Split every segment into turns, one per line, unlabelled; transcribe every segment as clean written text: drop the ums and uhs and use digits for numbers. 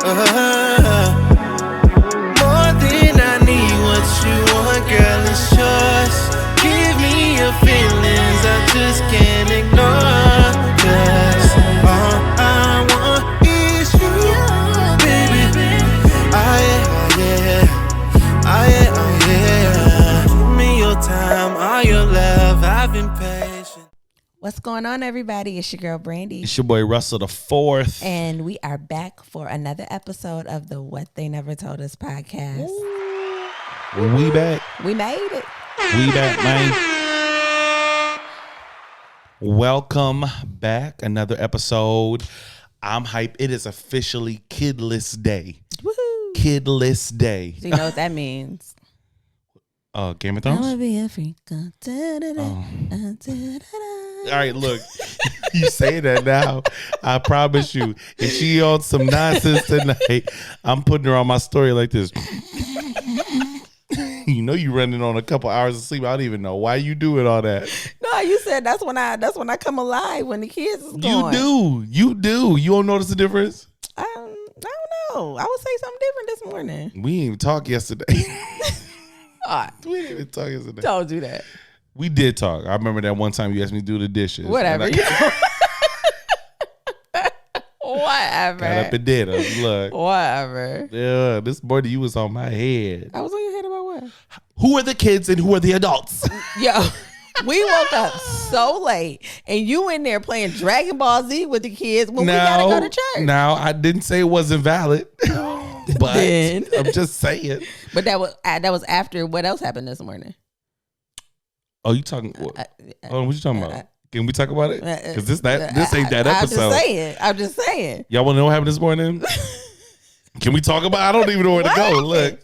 More than I need, what you want, girl, it's yours. Give me your feelings, I just can't ignore. 'Cause all I want is you, baby. Give me your time, all your love, I've been patient.
What's going on, everybody? It's your girl, Brandy.
It's your boy, Russell the Fourth.
And we are back for another episode of the What They Never Told Us podcast.
Ooh. We back.
We made it.
We back, man. Welcome back. Another episode. I'm hype. It is officially Kidless Day.
Woohoo.
Kidless Day.
Do you know what that means?
Game of Thrones?
I wanna be a freak.
All right, look, you say that now. I promise you, if she on some nonsense tonight, I'm putting her on my story like this. You know you running on a couple hours of sleep. I don't even know why you doing all that.
No, you said that's when I come alive when the kids is going.
You do. You don't notice the difference?
I don't know. I would say something different this morning.
We didn't even talk yesterday. We didn't even talk yesterday.
Don't do that.
We did talk. I remember that one time you asked me to do the dishes.
Whatever. Whatever.
Got up and did it. Look.
Whatever.
Yeah, this morning you was on my head.
I was on your head about what?
Who are the kids and who are the adults?
Yo, we woke up so late and you in there playing Dragon Ball Z with the kids when we gotta go to church.
Now, I didn't say it wasn't valid. But
Then.
I'm just saying.
But that was after what else happened this morning?
Oh, you talking? What you talking about? Can we talk about it? Because this ain't that episode.
I'm just saying.
Y'all want to know what happened this morning? Can we talk about? I don't even know where to go. Look,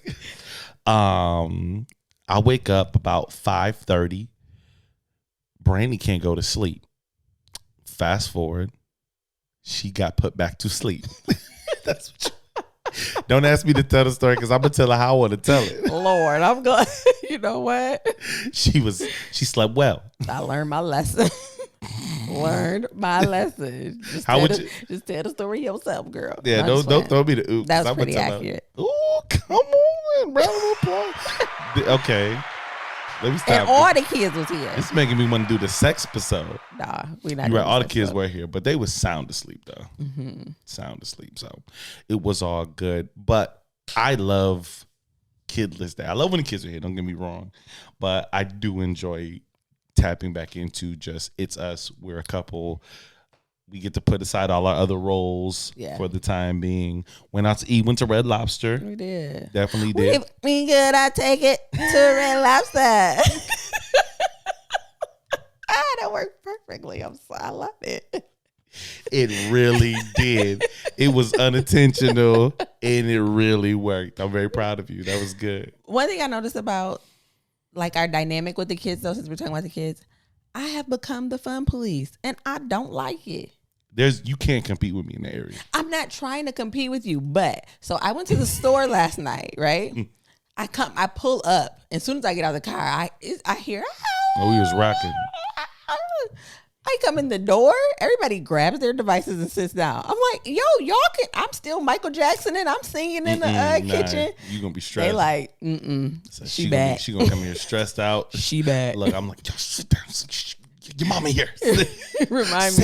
I wake up about 5:30. Brandy can't go to sleep. Fast forward, she got put back to sleep. That's what. Don't ask me to tell the story because I'm gonna tell her how I want to tell it.
Lord, I'm going. You know what?
She slept well.
I learned my lesson. Just tell the story yourself, girl.
Yeah, don't throw me the oops.
That's pretty accurate.
Ooh, come on, round of applause. Okay, let me stop.
And all the kids was here.
It's making me want to do the sex episode.
Nah, we not.
You're right. All the kids were here, but they were sound asleep though.
Mm-hmm.
Sound asleep, so it was all good. But I love Kidless Day. I love when the kids are here. Don't get me wrong, but I do enjoy tapping back into just it's us. We're a couple. We get to put aside all our other roles for the time being. Went out to eat. Went to Red Lobster.
We did.
Definitely did.
We good. I take it to Red Lobster. That worked perfectly. I love it.
It really did. It was unintentional and it really worked. I'm very proud of you. That was good.
One thing I noticed about like our dynamic with the kids, though, since we're talking about the kids, I have become the fun police and I don't like it.
You can't compete with me in the area.
I'm not trying to compete with you, but so I went to the store last night, right? I pull up. As soon as I get out of the car, I hear.
Oh, we was rocking.
I come in the door. Everybody grabs their devices and sits down. I'm like, yo, y'all can. I'm still Michael Jackson and I'm singing in the kitchen.
You gonna be stressed.
They like,
So
she bad.
She gonna come here stressed out.
She bad.
Look, I'm like, yo, sit down. Your mama here.
Remind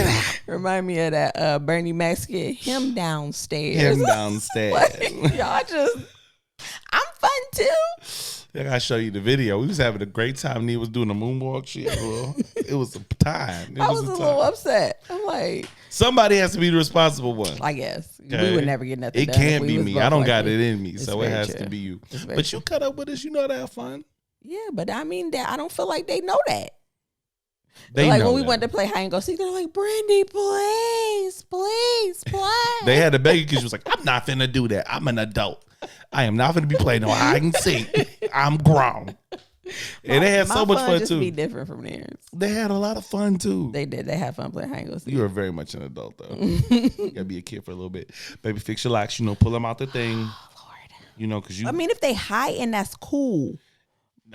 me of that Bernie Mac skit. Him downstairs. Like, y'all I'm fun too.
I gotta show you the video. We was having a great time. Nia was doing a moonwalk shit. It was a time.
I was a little upset. I'm like,
somebody has to be the responsible one.
I guess
okay.
we would never get nothing.
It can't be me. I don't got it in me, so it has
true.
To be you.
True.
But you cut up with us. You know that fun.
Yeah, but I mean that I don't feel like they know that.
They
like
know
when we
that.
went to play hide and go seek, they're like, Brandy, please play.
They had to beg you because she was like, I'm not finna do that. I'm an adult. I am not finna be playing no hide and seek. I'm grown. And they had so much fun
just
too.
Be different from theirs.
They had a lot of fun too.
They did. They had fun playing hide and go seek.
You are very much an adult though. You gotta be a kid for a little bit. Baby, fix your locks. Pull them out the thing.
Oh, Lord.
Because you.
I mean, if they hiding, that's cool.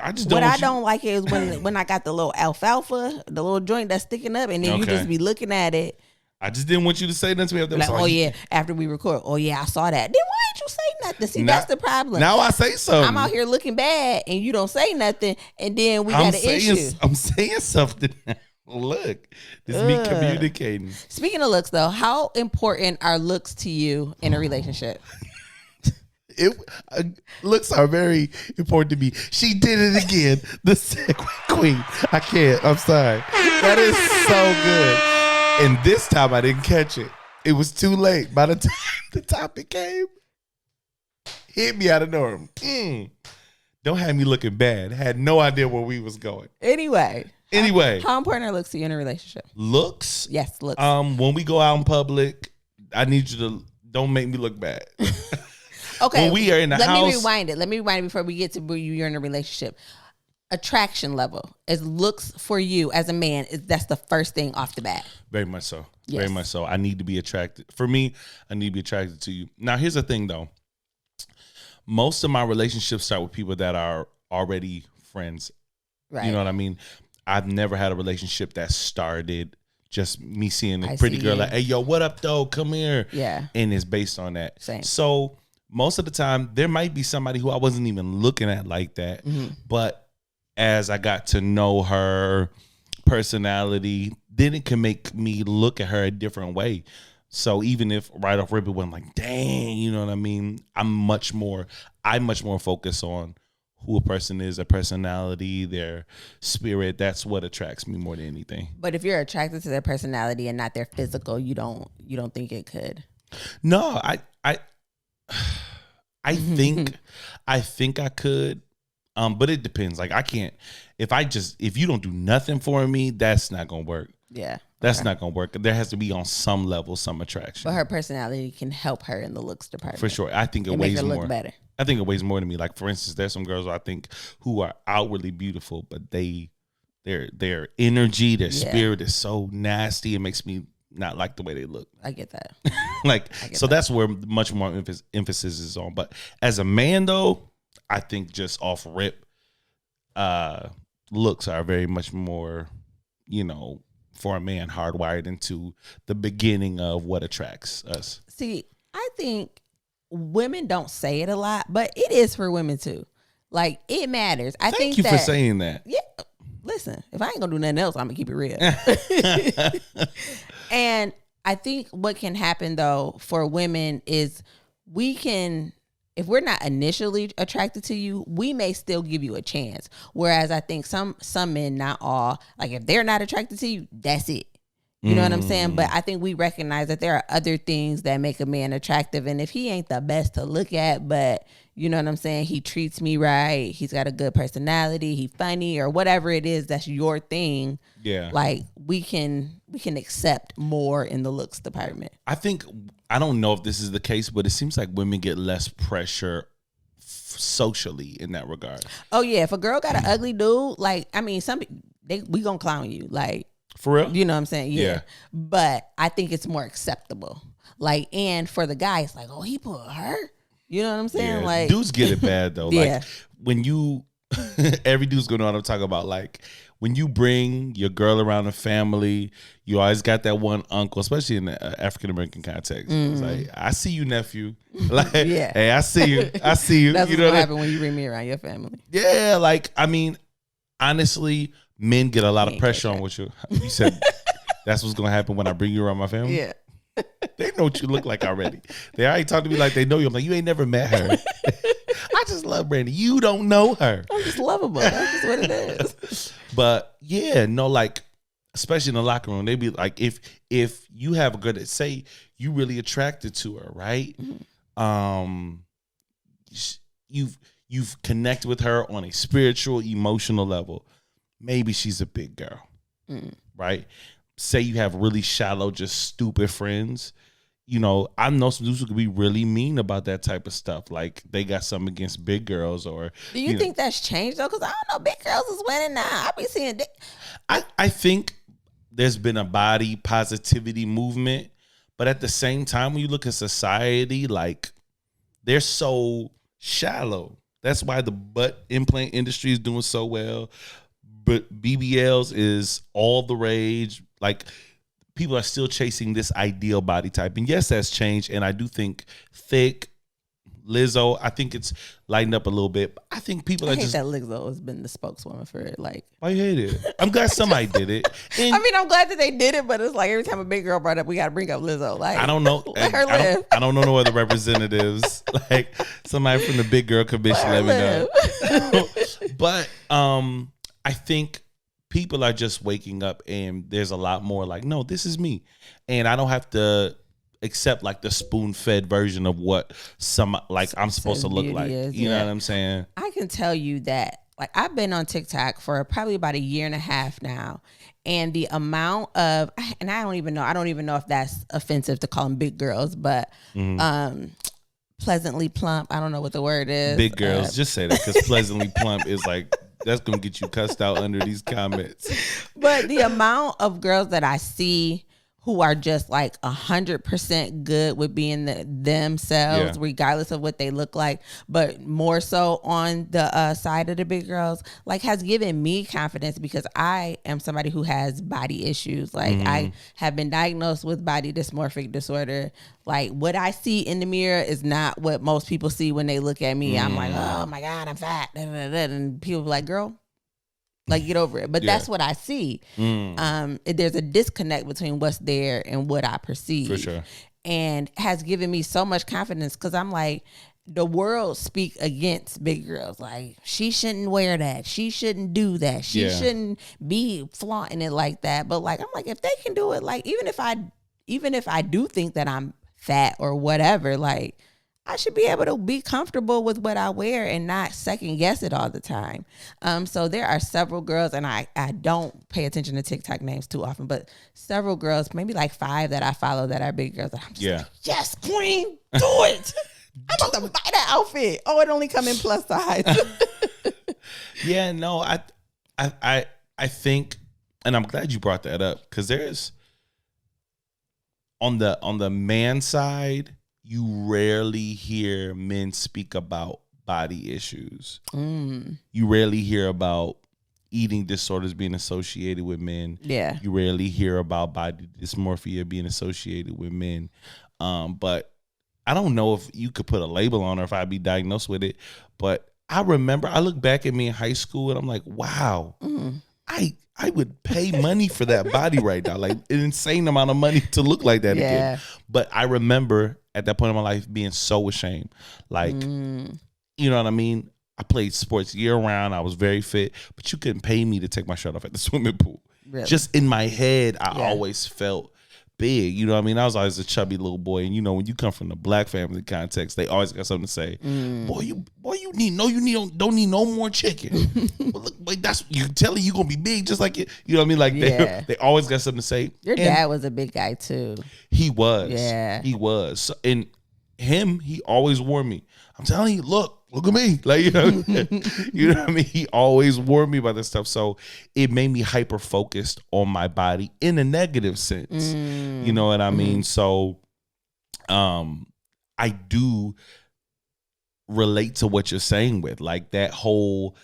I just don't.
What I don't like is when I got the little alfalfa, the little joint that's sticking up, and then you just be looking at it.
I just didn't want you to say nothing to me. After
Like, oh yeah, after we record, oh yeah, I saw that. Then why didn't you say nothing? See, that's the problem.
Now I say something.
I'm out here looking bad, and you don't say nothing, and then we got an issue.
I'm saying something now. Look, this is me communicating.
Speaking of looks, though, how important are looks to you in a relationship?
Looks are very important to me. She did it again. The segue queen. I can't. I'm sorry. That is so good. And this time I didn't catch it. It was too late. By the time the topic came, hit me out of norm. Don't have me looking bad. Had no idea where we was going.
Anyway, how important are looks to you in a relationship?
Looks?
Yes, looks.
When we go out in public, I need you to don't make me look bad.
Okay.
When we are in the house.
Let me rewind it before we get to where you're in a relationship. Attraction level is looks for you as a man. That's the first thing off the bat.
Very much so.
Yes.
Very much so. I need to be attracted. For me, I need to be attracted to you. Now, here's the thing, though. Most of my relationships start with people that are already friends.
Right.
You know what I mean? I've never had a relationship that started just me seeing a pretty girl like, hey, yo, what up, though? Come here.
Yeah.
And it's based on that.
Same.
So most of the time, there might be somebody who I wasn't even looking at like that. Mm-hmm. But as I got to know her personality, then it can make me look at her a different way. So even if right off rip it wasn't like, dang, you know what I mean? I much more focus on who a person is, their personality, their spirit. That's what attracts me more than anything.
But if you're attracted to their personality and not their physical, you don't think it could.
No, I think I could. But it depends. Like I can't, if you don't do nothing for me, that's not going to work.
Yeah.
That's not going to work. There has to be on some level, some attraction.
But her personality can help her in the looks department.
For sure. I think it weighs more. Look better. I think it weighs more to me. Like for instance, there's some girls I think who are outwardly beautiful, but their energy, their spirit is so nasty. It makes me not like the way they look.
I get that.
That's where much more emphasis is on. But as a man though, I think just off rip, looks are very much more, for a man hardwired into the beginning of what attracts us.
See, I think women don't say it a lot, but it is for women too. Like it matters.
Thank you for saying that.
Yeah. Listen, if I ain't gonna do nothing else, I'm gonna keep it real. And I think what can happen though for women is if we're not initially attracted to you, we may still give you a chance. Whereas I think some men, not all, like if they're not attracted to you, that's it. You know what I'm saying? But I think we recognize that there are other things that make a man attractive. And if he ain't the best to look at, but you know what I'm saying? He treats me right. He's got a good personality. He's funny or whatever it is. That's your thing.
Yeah.
Like we can accept more in the looks department.
I don't know if this is the case, but it seems like women get less pressure socially in that regard.
Oh yeah. If a girl got an ugly dude, like, I mean, we gonna clown you. Like,
for real?
You know what I'm saying? Yeah. But I think it's more acceptable. Like, and for the guy, it's like, oh, he put her. You know what I'm saying?
Yeah.
Like
dudes get it bad though.
Yeah.
Like when you every dude's gonna know what I'm talking about. Like when you bring your girl around the family, you always got that one uncle, especially in the African American context. It's like, I see you, nephew. Like, hey, I see you. I see you.
That's
you
what happens when you bring me around your family.
Yeah, like I mean, honestly, men get a lot of pressure on what you said. That's what's gonna happen when I bring you around my family.
Yeah.
They know what you look like already. They already talk to me like they know you. I'm like, you ain't never met her. I just love Brandy. You don't know her.
I'm just lovable. That's just what it is.
But yeah, no, like especially in the locker room, they be like, if you have a good, say you really attracted to her, right? Mm-hmm. You've connected with her on a spiritual, emotional level. Maybe she's a big girl, right? Say you have really shallow, just stupid friends. I know some dudes who could be really mean about that type of stuff. Like they got something against big girls, or
do you think that's changed though? Because I don't know, big girls is winning now. I be seeing.
I think there's been a body positivity movement, but at the same time, when you look at society, like they're so shallow. That's why the butt implant industry is doing so well. But BBLs is all the rage. Like people are still chasing this ideal body type. And yes, that's changed. And I do think thick, Lizzo, I think it's lightened up a little bit. I think people
I
are
hate
just.
that Lizzo has been the spokeswoman for it. Like,
Why you hate it? I'm glad somebody did it. And
I mean, I'm glad that they did it, but it's like every time a big girl brought up, we got to bring up Lizzo. Like,
I don't know.
let her live.
I don't know no other representatives. Like somebody from the Big Girl Commission, let me know. But I think people are just waking up, and there's a lot more like, no, this is me, and I don't have to accept like the spoon-fed version of what I'm supposed to look like. You know what I'm saying?
I can tell you that, like, I've been on TikTok for probably about a year and a half now, and the amount of, and I don't even know if that's offensive to call them big girls, but pleasantly plump, I don't know what the word is.
Big girls, just say that, because pleasantly plump is like, that's gonna get you cussed out under these comments.
But the amount of girls that I see who are just like 100% good with being themselves, regardless of what they look like, but more so on the side of the big girls, like, has given me confidence, because I am somebody who has body issues. Like, I have been diagnosed with body dysmorphic disorder. Like, what I see in the mirror is not what most people see when they look at me. I'm like, oh my God, I'm fat. And people be like, girl, like, get over it. But that's what I see. There's a disconnect between what's there and what I perceive.
For sure.
And has given me so much confidence, because I'm like, the world speak against big girls. Like, she shouldn't wear that. She shouldn't do that. She shouldn't be flaunting it like that. But like, I'm like, if they can do it, like, even if I do think that I'm fat or whatever, like, I should be able to be comfortable with what I wear and not second guess it all the time. So there are several girls, and I don't pay attention to TikTok names too often, but several girls, maybe like 5 that I follow that are big girls. And I'm just like, yes, queen, do it. I'm about to buy that outfit. Oh, it only come in plus size.
Yeah, no, I think, and I'm glad you brought that up, because there's on the man side, you rarely hear men speak about body issues. You rarely hear about eating disorders being associated with men.
Yeah.
You rarely hear about body dysmorphia being associated with men. But I don't know if you could put a label on, or if I'd be diagnosed with it. But I remember, I look back at me in high school, and I'm like, wow, I would pay money for that body right now, like an insane amount of money to look like that again. But I remember at that point in my life being so ashamed. Like, you know what I mean? I played sports year round. I was very fit, but you couldn't pay me to take my shirt off at the swimming pool.
Really?
Just in my head, I always felt big. You know what I mean? I was always a chubby little boy. And you know, when you come from the black family context, they always got something to say. Boy, you don't need no more chicken. Well, look, wait, that's you telling you gonna be big just like it. You know what I mean? Like they always got something to say.
Your dad was a big guy too.
He was.
Yeah.
He was. So, and he always warned me. I'm telling you, look at me. Like, you know, you know what I mean? He always warned me about this stuff. So it made me hyper focused on my body in a negative sense. You know what I mean? So I do relate to what you're saying with like that whole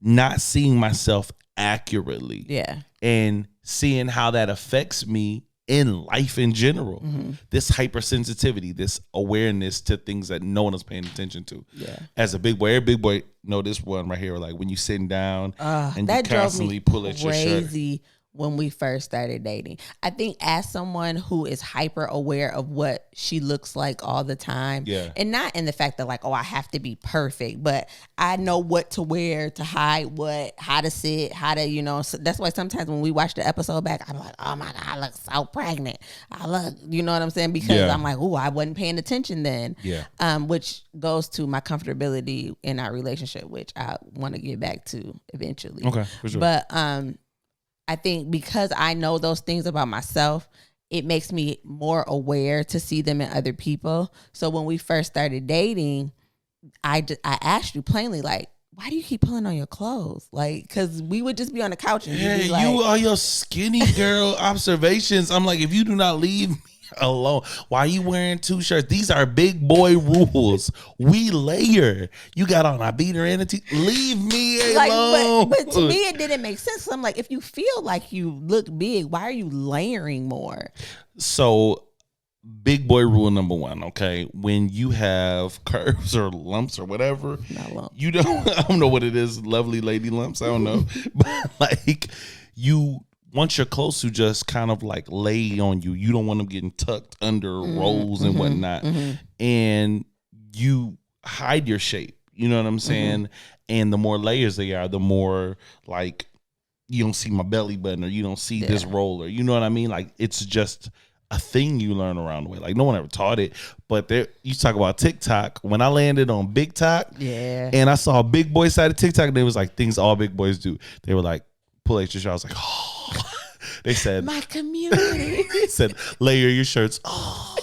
not seeing myself accurately.
Yeah.
And seeing how that affects me in life in general. This hypersensitivity, this awareness to things that no one is paying attention to. Yeah. As a big boy, every big boy know this one right here, like when you sitting down and
that
you constantly pull at your shirt.
Crazy when we first started dating. I think as someone who is hyper aware of what she looks like all the time, and not in the fact that like, oh, I have to be perfect, but I know what to wear to hide what, how to sit, how to, you know, so that's why sometimes when we watch the episode back, I'm like, oh my God, I look so pregnant. I look, you know what I'm saying? Because I'm like, oh, I wasn't paying attention then. Which goes to my comfortability in our relationship, which I want to get back to eventually.
Okay, for sure.
But I think because I know those things about myself, it makes me more aware to see them in other people. So when we first started dating, I asked you plainly, like, why do you keep pulling on your clothes? Like, because we would just be on the couch and you'd be like,
you are your skinny girl observations. I'm like, if you do not leave me alone. Why are you wearing 2 shirts? These are big boy rules. We layer. You got on a beater and a leave me alone.
But to me, it didn't make sense. I'm like, if you feel like you look big, why are you layering more?
So, big boy rule number 1, okay? When you have curves or lumps or whatever,
Not lump.
you don't, I don't know what it is, lovely lady lumps, I don't know. But like, you want your clothes to just kind of like lay on you. You don't want them getting tucked under rolls and whatnot. And you hide your shape. You know what I'm saying? And the more layers they are, the more like you don't see my belly button or you don't see this roller. You know what I mean? Like, it's just a thing you learn around the way. Like, no one ever taught it. But there, you talk about TikTok. When I landed on Big Talk, and I saw a big boy side of TikTok, and it was like things all big boys do. They were like, pull extra shirts. I was like, oh. They said,
my community.
said, layer your shirts. Oh.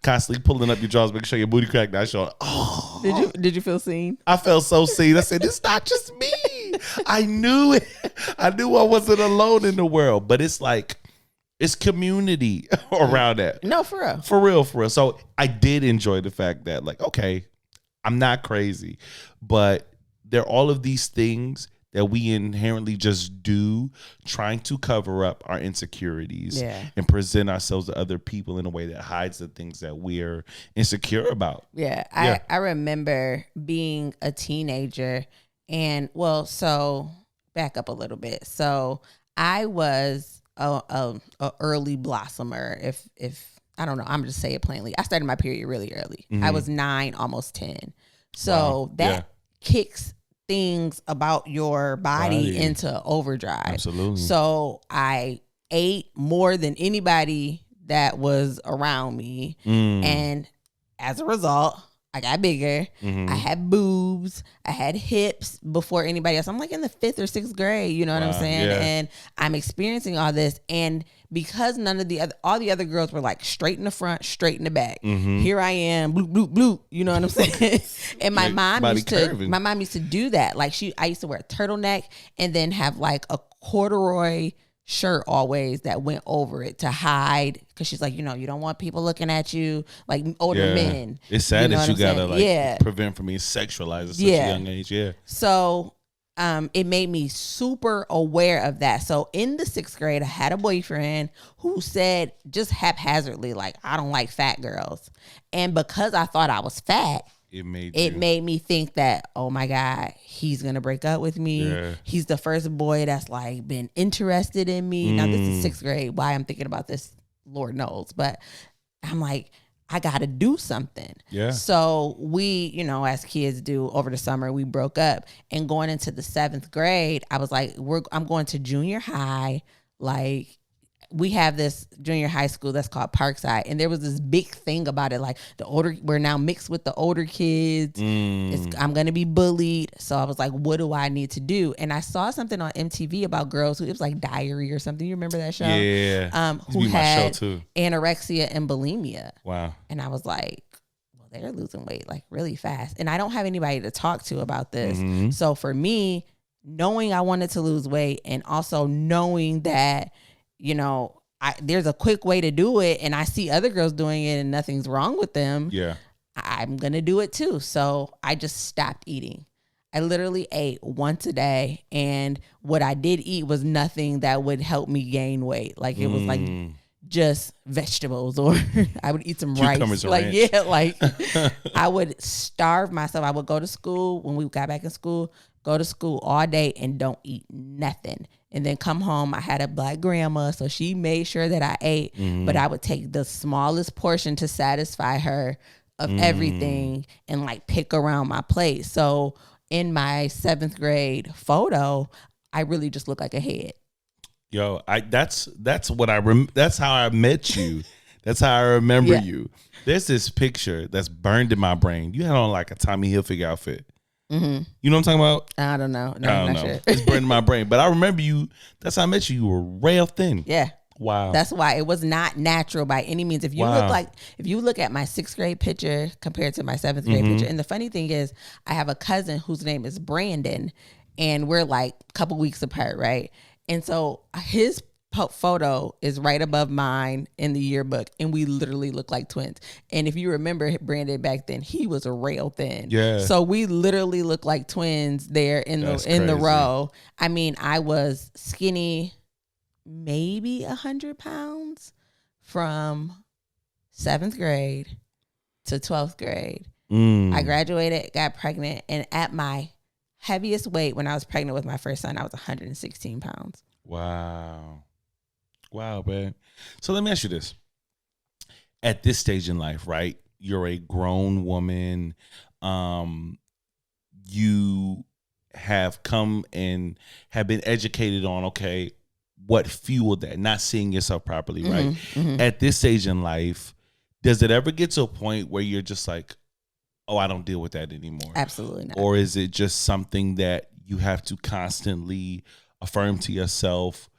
Constantly pulling up your drawers, making sure your booty crack not showing. Oh.
Did you feel seen?
I felt so seen. I said, it's not just me. I knew it. I knew I wasn't alone in the world. But it's like, it's community around that.
No, for real.
For real, for real. So I did enjoy the fact that, like, okay, I'm not crazy, but there are all of these things that we inherently just do, trying to cover up our insecurities and present ourselves to other people in a way that hides the things that we're insecure about.
I remember being a teenager and, well, so back up a little bit. So I was a early blossomer. If I don't know, I'm just say it plainly. I started my period really early. I was 9, almost 10. So that kicks things about your body into overdrive.
Absolutely.
So I ate more than anybody that was around me. And as a result, I got bigger. I had boobs. I had hips before anybody else. I'm like in the 5th or 6th grade. You know what I'm saying?
Yeah.
And I'm experiencing all this. And because all the other girls were like straight in the front, straight in the back. Here I am, bloop, bloop, bloop. You know what I'm saying? And my mom used to do that. Like I used to wear a turtleneck and then have like a corduroy shirt always that went over it to hide, because she's like, you don't want people looking at you, like older men.
It's sad that you gotta
saying?
prevent from being sexualized at such a young age.
So it made me super aware of that. So in the 6th grade, I had a boyfriend who said just haphazardly, like, I don't like fat girls. And because I thought I was fat, it made me think that, oh my God, he's gonna break up with me. He's the first boy that's like been interested in me. Now this is 6th grade. Why I'm thinking about this, Lord knows. But I'm like, I gotta do something. So we, as kids do over the summer, we broke up. And going into the 7th grade, I was like, I'm going to junior high. Like, we have this junior high school that's called Parkside, and there was this big thing about it, like we're now mixed with the older kids. I'm gonna be bullied. So I was like, what do I need to do? And I saw something on MTV about girls who, it was like Diary or something. You remember that show? Who had anorexia and bulimia.
Wow.
And I was like, well, they're losing weight like really fast, and I don't have anybody to talk to about this. So for me, knowing I wanted to lose weight, and also knowing that, there's a quick way to do it, and I see other girls doing it and nothing's wrong with them. I'm going to do it too. So I just stopped eating. I literally ate once a day, and what I did eat was nothing that would help me gain weight. Like, it was like just vegetables, or I would eat some rice. I would starve myself. I would go to school when we got back in school, go to school all day and don't eat nothing. And then come home. I had a Black grandma, so she made sure that I ate, but I would take the smallest portion to satisfy her of everything and like pick around my plate. So in my 7th grade photo, I really just look like a head.
Yo, that's what that's how I met you. That's how I remember you. There's this picture that's burned in my brain. You had on like a Tommy Hilfiger outfit. You know what I'm talking about?
I don't know. No,
I don't know. Sure. It's burned in my brain. But I remember you. That's how I met you. You were rail thin.
Yeah.
Wow.
That's why it was not natural by any means. If you look at my 6th grade picture compared to my 7th grade picture, and the funny thing is, I have a cousin whose name is Brandon, and we're like a couple weeks apart, right? And so his photo is right above mine in the yearbook, and we literally look like twins. And if you remember Brandon back then, he was a rail thin.
Yeah.
So we literally look like twins there in the
crazy.
row. I mean, I was skinny, maybe 100 pounds from 7th grade to 12th grade. I graduated, got pregnant, and at my heaviest weight when I was pregnant with my first son, I was 116 pounds.
Wow, man. So let me ask you this: at this stage in life, right? You're a grown woman. You have come and have been educated on, okay, what fueled that, not seeing yourself properly, right?
Mm-hmm.
At this stage in life, does it ever get to a point where you're just like, oh, I don't deal with that anymore?
Absolutely not.
Or is it just something that you have to constantly affirm to yourself,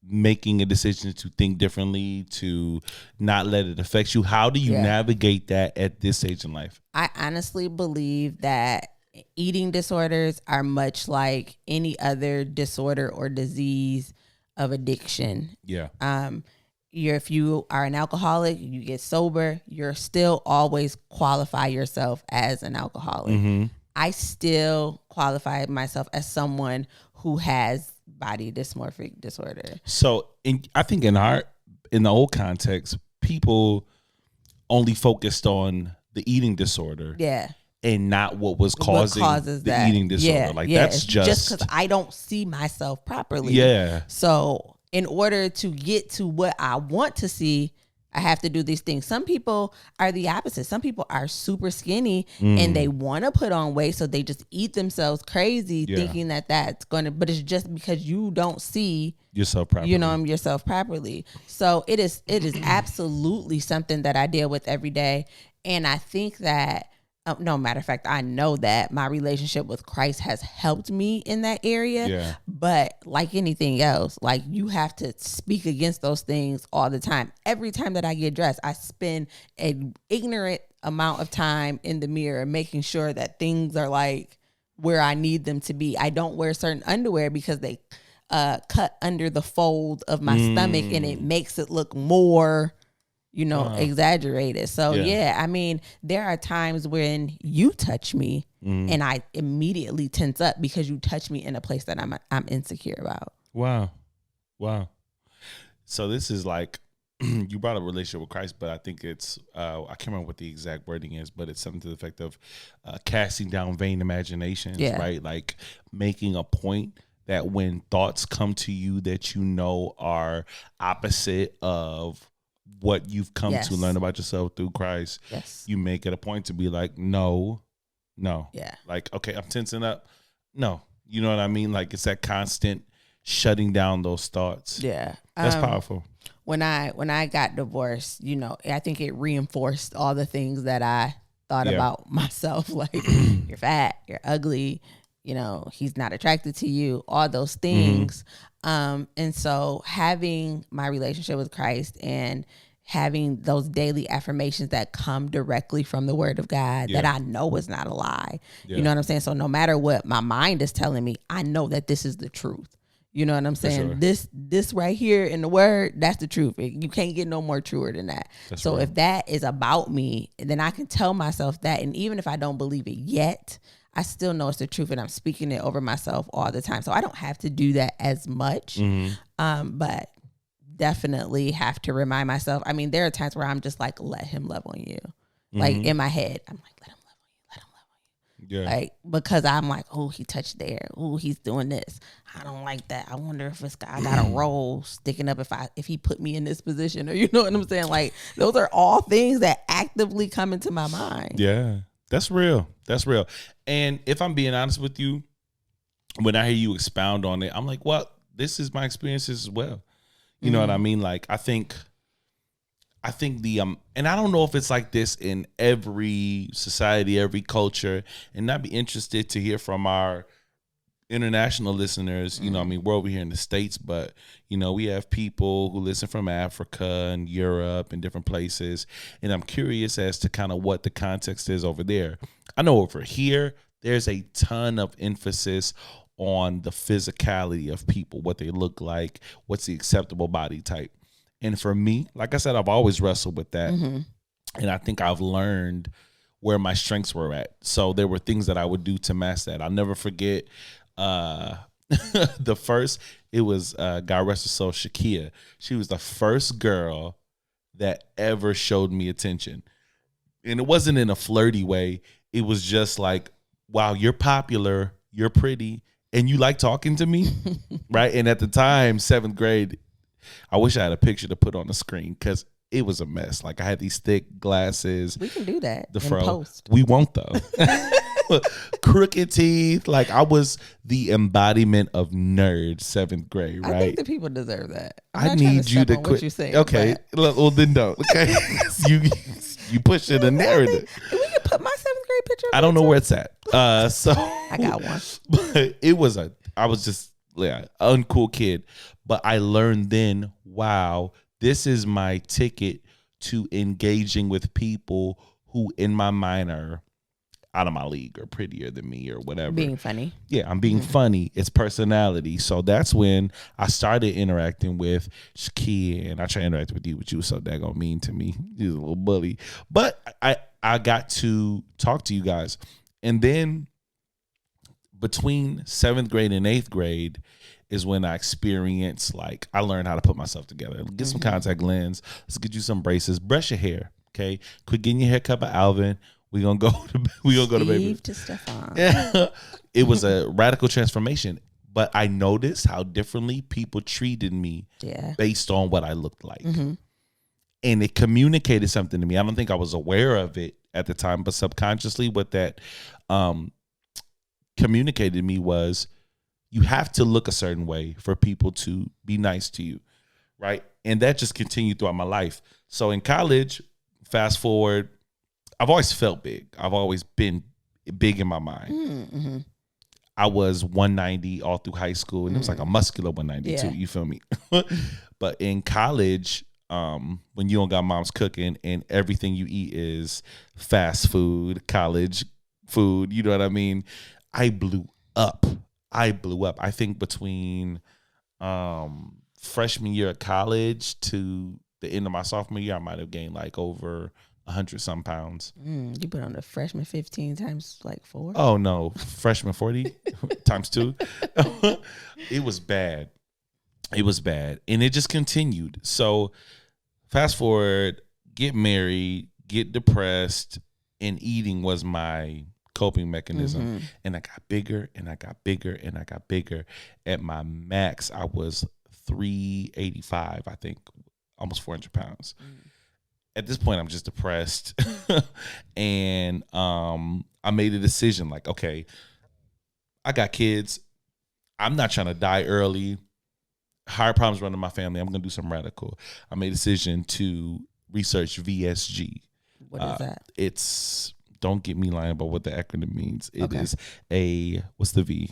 making a decision to think differently, to not let it affect you? How do you navigate that at this stage in life?
I honestly believe that eating disorders are much like any other disorder or disease of addiction.
Yeah.
If you are an alcoholic, you get sober, you're still always qualify yourself as an alcoholic.
Mm-hmm.
I still qualify myself as someone who has body dysmorphic disorder.
So I think in the old context, people only focused on the eating disorder.
Yeah.
And not what was causing the eating disorder. That's
just because I don't see myself properly.
Yeah.
So in order to get to what I want to see, I have to do these things. Some people are the opposite. Some people are super skinny and they want to put on weight, so they just eat themselves crazy, thinking that that's going to, but it's just because you don't see
yourself properly.
Yourself properly. So it is absolutely something that I deal with every day. And I think that, no, matter of fact, I know that my relationship with Christ has helped me in that area.
Yeah.
But like anything else, like you have to speak against those things all the time. Every time that I get dressed, I spend an ignorant amount of time in the mirror making sure that things are like where I need them to be. I don't wear certain underwear because they cut under the fold of my stomach and it makes it look more exaggerated. So I mean, there are times when you touch me and I immediately tense up because you touch me in a place that I'm insecure about.
Wow. So this is like, you brought up a relationship with Christ, but I think it's, I can't remember what the exact wording is, but it's something to the effect of casting down vain imaginations, right? Like making a point that when thoughts come to you that you know are opposite of what you've come to learn about yourself through Christ, you make it a point to be like, no. Yeah. Like, okay, I'm tensing up. No. You know what I mean? Like it's that constant shutting down those thoughts.
Yeah.
That's powerful.
When I got divorced, I think it reinforced all the things that I thought about myself. Like you're fat, you're ugly, he's not attracted to you, all those things. And so having my relationship with Christ and having those daily affirmations that come directly from the word of God that I know is not a lie. You know what I'm saying? So no matter what my mind is telling me, I know that this is the truth. You know what I'm saying? Sure. This right here in the word, that's the truth. You can't get no more truer than that. That's so right. If that is about me, then I can tell myself that. And even if I don't believe it yet, I still know it's the truth and I'm speaking it over myself all the time. So I don't have to do that as much. But definitely have to remind myself. I mean, there are times where I'm just like, let him love on you. Like in my head, I'm like, let him love on you. Let him love on you. Yeah. Like, because I'm like, oh, he touched there. Oh, he's doing this. I don't like that. I wonder if I got a roll sticking up if he put me in this position, or you know what I'm saying? Like, those are all things that actively come into my mind.
Yeah. That's real. And if I'm being honest with you, when I hear you expound on it, I'm like, well, this is my experiences as well. You know what I mean? Like, I think the, and I don't know if it's like this in every society, every culture, and I'd be interested to hear from our international listeners. You know, I mean, we're over here in the States, but, we have people who listen from Africa and Europe and different places. And I'm curious as to kind of what the context is over there. I know over here, there's a ton of emphasis on the physicality of people, what they look like, what's the acceptable body type. And for me, like I said, I've always wrestled with that. And I think I've learned where my strengths were at. So there were things that I would do to match that. I'll never forget the first, it was God rest her soul, Shakia. She was the first girl that ever showed me attention. And it wasn't in a flirty way. It was just like, wow, you're popular, you're pretty, and you like talking to me, right? And at the time, 7th grade, I wish I had a picture to put on the screen because it was a mess. Like I had these thick glasses.
We can do that.
The
in
fro.
Post.
We won't though. Crooked teeth. Like I was the embodiment of nerd 7th grade, right?
I think the people deserve that.
I need you to quit.
You saying,
okay. Well, then don't. Okay. you pushing the narrative.
We can put my 7th grade picture.
I don't know where it's at. So
I got one.
But I was just uncool kid. But I learned then, wow, this is my ticket to engaging with people who in my mind are out of my league or prettier than me or whatever.
Being funny.
Yeah, I'm being funny. It's personality. So that's when I started interacting with Shakia, and I try to interact with you, but you were so daggone mean to me. You was a little bully. But I got to talk to you guys. And then between 7th grade and 8th grade is when I experienced, like, I learned how to put myself together. Get some contact lens. Let's get you some braces. Brush your hair, okay? Quit getting your hair cut by Alvin. We gonna go to baby.
To Stefan.
It was a radical transformation, but I noticed how differently people treated me based on what I looked like. And it communicated something to me. I don't think I was aware of it at the time, but subconsciously what that communicated to me was you have to look a certain way for people to be nice to you, right? And that just continued throughout my life. So in college, fast forward, I've always felt big. I've always been big in my mind. I was 190 all through high school, and it was like a muscular 190 too. You feel me? But in college, when you don't got mom's cooking and everything you eat is fast food, college food, you know what I mean? I blew up. I think between freshman year of college to the end of my sophomore year, I might have gained like over 100 some pounds.
You put on the freshman 15 times like 4?
Oh no, freshman 40 times 2. It was bad. And it just continued. So fast forward, get married, get depressed, and eating was my coping mechanism. And I got bigger and I got bigger and I got bigger. At my max, I was 385, I think, almost 400 pounds. At this point, I'm just depressed. And I made a decision like, okay, I got kids. I'm not trying to die early. Higher problems running my family. I'm going to do something radical. I made a decision to research VSG.
What is that?
It's, don't get me lying about what the acronym means. It is a, what's the V?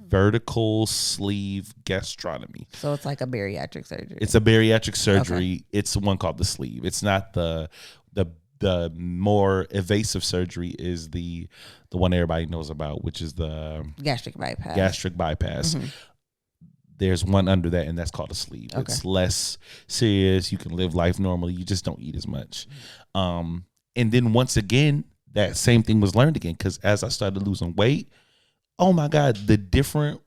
Vertical sleeve gastrotomy.
So it's like a bariatric surgery.
It's a bariatric surgery. Okay. It's one called the sleeve. It's not the more evasive surgery is the one everybody knows about, which is the
gastric bypass.
There's one under that, and that's called a sleeve. Okay. It's less serious. You can live life normally. You just don't eat as much. And then once again, that same thing was learned again, because as I started losing weight, oh my God, the different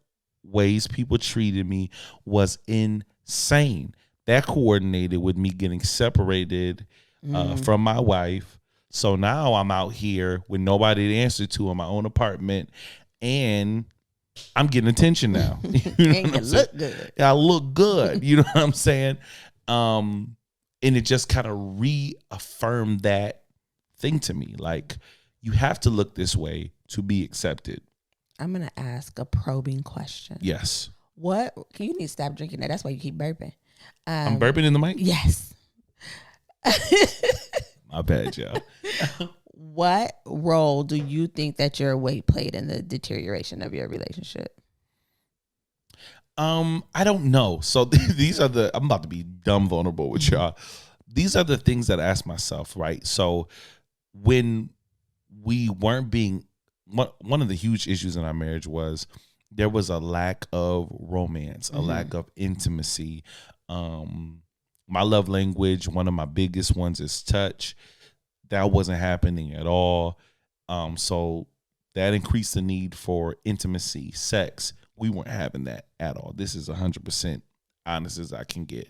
ways people treated me was insane. That coordinated with me getting separated from my wife. So now I'm out here with nobody to answer to in my own apartment, and I'm getting attention now. You know
and you look good.
I look good. You know what I'm saying? And it just kind of reaffirmed that thing to me. Like, you have to look this way to be accepted.
I'm going to ask a probing question.
Yes.
You need to stop drinking that. That's why you keep burping.
I'm burping in the mic?
Yes.
My bad, y'all.
What role do you think that your weight played in the deterioration of your relationship?
I don't know. So these are I'm about to be dumb vulnerable with y'all. These are the things that I ask myself, right? So when we weren't being one of the huge issues in our marriage was there was a lack of romance, a lack of intimacy. My love language, one of my biggest ones is touch. That wasn't happening at all. So that increased the need for intimacy, sex. We weren't having that at all. This is 100% honest as I can get.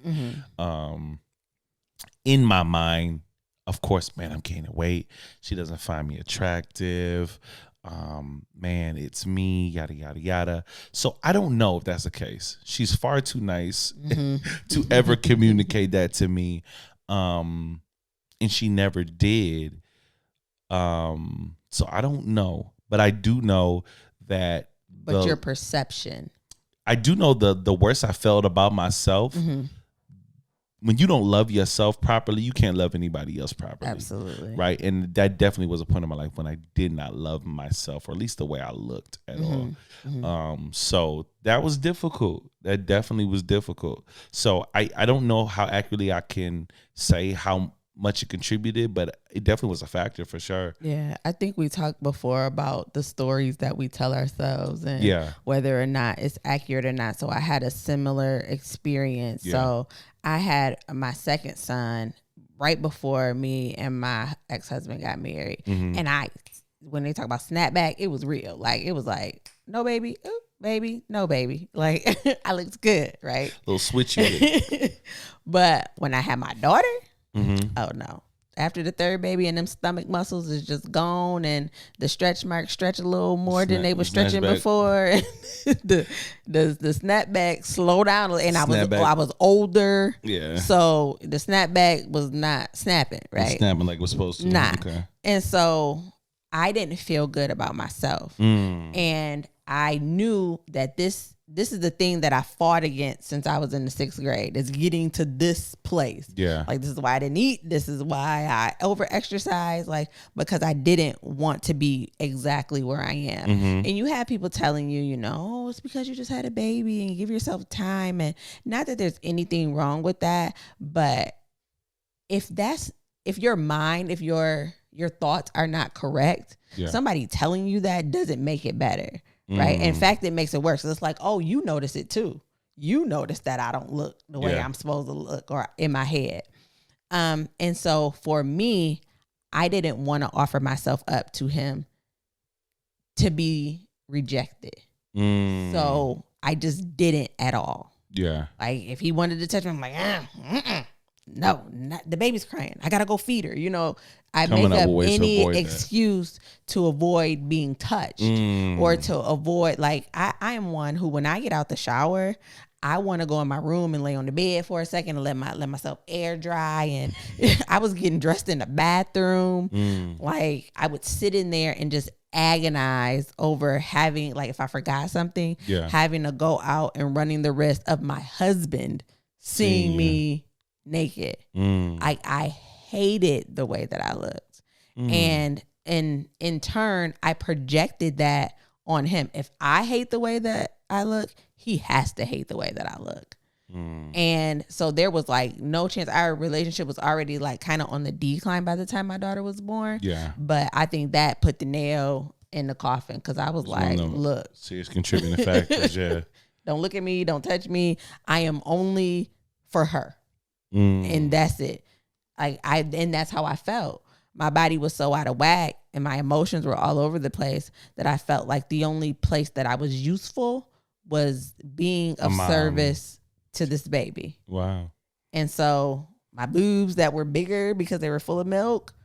In my mind, of course, man, I'm gaining weight. She doesn't find me attractive. Man, it's me, yada, yada, yada. So I don't know if that's the case. She's far too nice to ever communicate that to me. And she never did. So I don't know, but I do know that.
But your perception.
I do know the worst I felt about myself. When you don't love yourself properly, you can't love anybody else properly.
Absolutely.
Right. And that definitely was a point in my life when I did not love myself, or at least the way I looked at all. So that was difficult. That definitely was difficult. So I don't know how accurately I can say how much it contributed, but it definitely was a factor for sure.
Yeah, I think we talked before about the stories that we tell ourselves and whether or not it's accurate or not. So I had a similar experience. So I had my second son right before me and my ex-husband got married. And when they talk about snapback, it was real. Like, it was like, no baby, ooh, baby, no baby. Like, I looked good, right?
Little switchy.
But when I had my daughter, oh no. After the third baby and them stomach muscles is just gone and the stretch marks stretch a little more than they were stretching before. the snapback slowed down and I was older. Yeah. So the snapback was not snapping, right?
Snapping like it was supposed to.
Nah. Okay. And so I didn't feel good about myself. And I knew that this is the thing that I fought against since I was in the 6th grade, is getting to this place. Yeah. Like, this is why I didn't eat. This is why I over exercise, like, because I didn't want to be exactly where I am. And you have people telling you, you know, oh, it's because you just had a baby and give yourself time. And not that there's anything wrong with that, but if your mind, if your thoughts are not correct, somebody telling you that doesn't make it better. Right. In fact, it makes it worse. It's like, oh, you notice it too. You notice that I don't look the way I'm supposed to look, or in my head. And so for me, I didn't want to offer myself up to him to be rejected. So I just didn't at all. Yeah. Like, if he wanted to touch me, I'm like, no, the baby's crying. I gotta go feed her. You know, I make up any excuse to avoid being touched or to avoid, like, I am one who, when I get out the shower, I want to go in my room and lay on the bed for a second and let myself air dry. And I was getting dressed in the bathroom. Like, I would sit in there and just agonize over having, like, if I forgot something, having to go out and running the risk of my husband seeing me naked. I hated the way that I looked. And in turn, I projected that on him. If I hate the way that I look, he has to hate the way that I look. And so there was like no chance. Our relationship was already like kind of on the decline by the time my daughter was born. Yeah. But I think that put the nail in the coffin, because I was like, look,
serious contributing factors.
Don't look at me, don't touch me. I am only for her. And that's it. And that's how I felt. My body was so out of whack and my emotions were all over the place that I felt like the only place that I was useful was being of service to this baby. Wow. And so my boobs that were bigger because they were full of milk,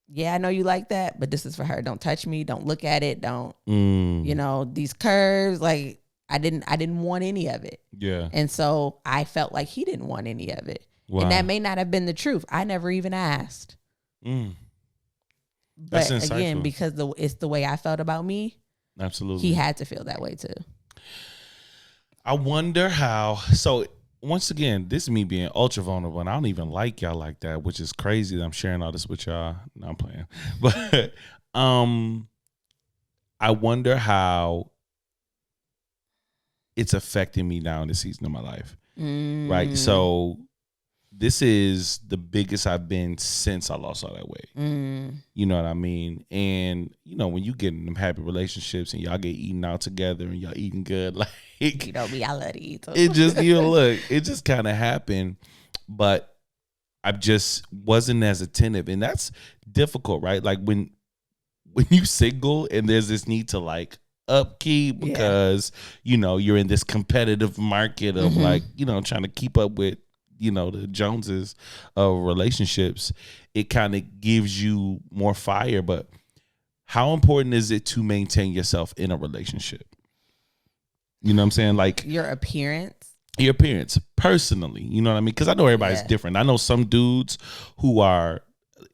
yeah, I know you like that, but this is for her. Don't touch me. Don't look at it. Don't, you know, these curves, like, I didn't want any of it. Yeah. And so I felt like he didn't want any of it. Wow. And that may not have been the truth. I never even asked. But again, because it's the way I felt about me. Absolutely. He had to feel that way too.
I wonder how. So once again, this is me being ultra vulnerable, and I don't even like y'all like that, which is crazy that I'm sharing all this with y'all. No, I'm playing. But I wonder how it's affecting me now in this season of my life. Right. So this is the biggest I've been since I lost all that weight. You know what I mean? And you know, when you get in them happy relationships and y'all get eating out together and y'all eating good, like
You know me, I love to eat too.
it just look, it just kind of happened. But I just wasn't as attentive, and that's difficult, right? Like when you single and there's this need to like upkeep because you know you're in this competitive market of like, you know, trying to keep up with, you know, the Joneses of relationships, it kind of gives you more fire. But how important is it to maintain yourself in a relationship? You know what I'm saying? Like
your appearance
personally, you know what I mean? Because I know everybody's different. I know some dudes who are,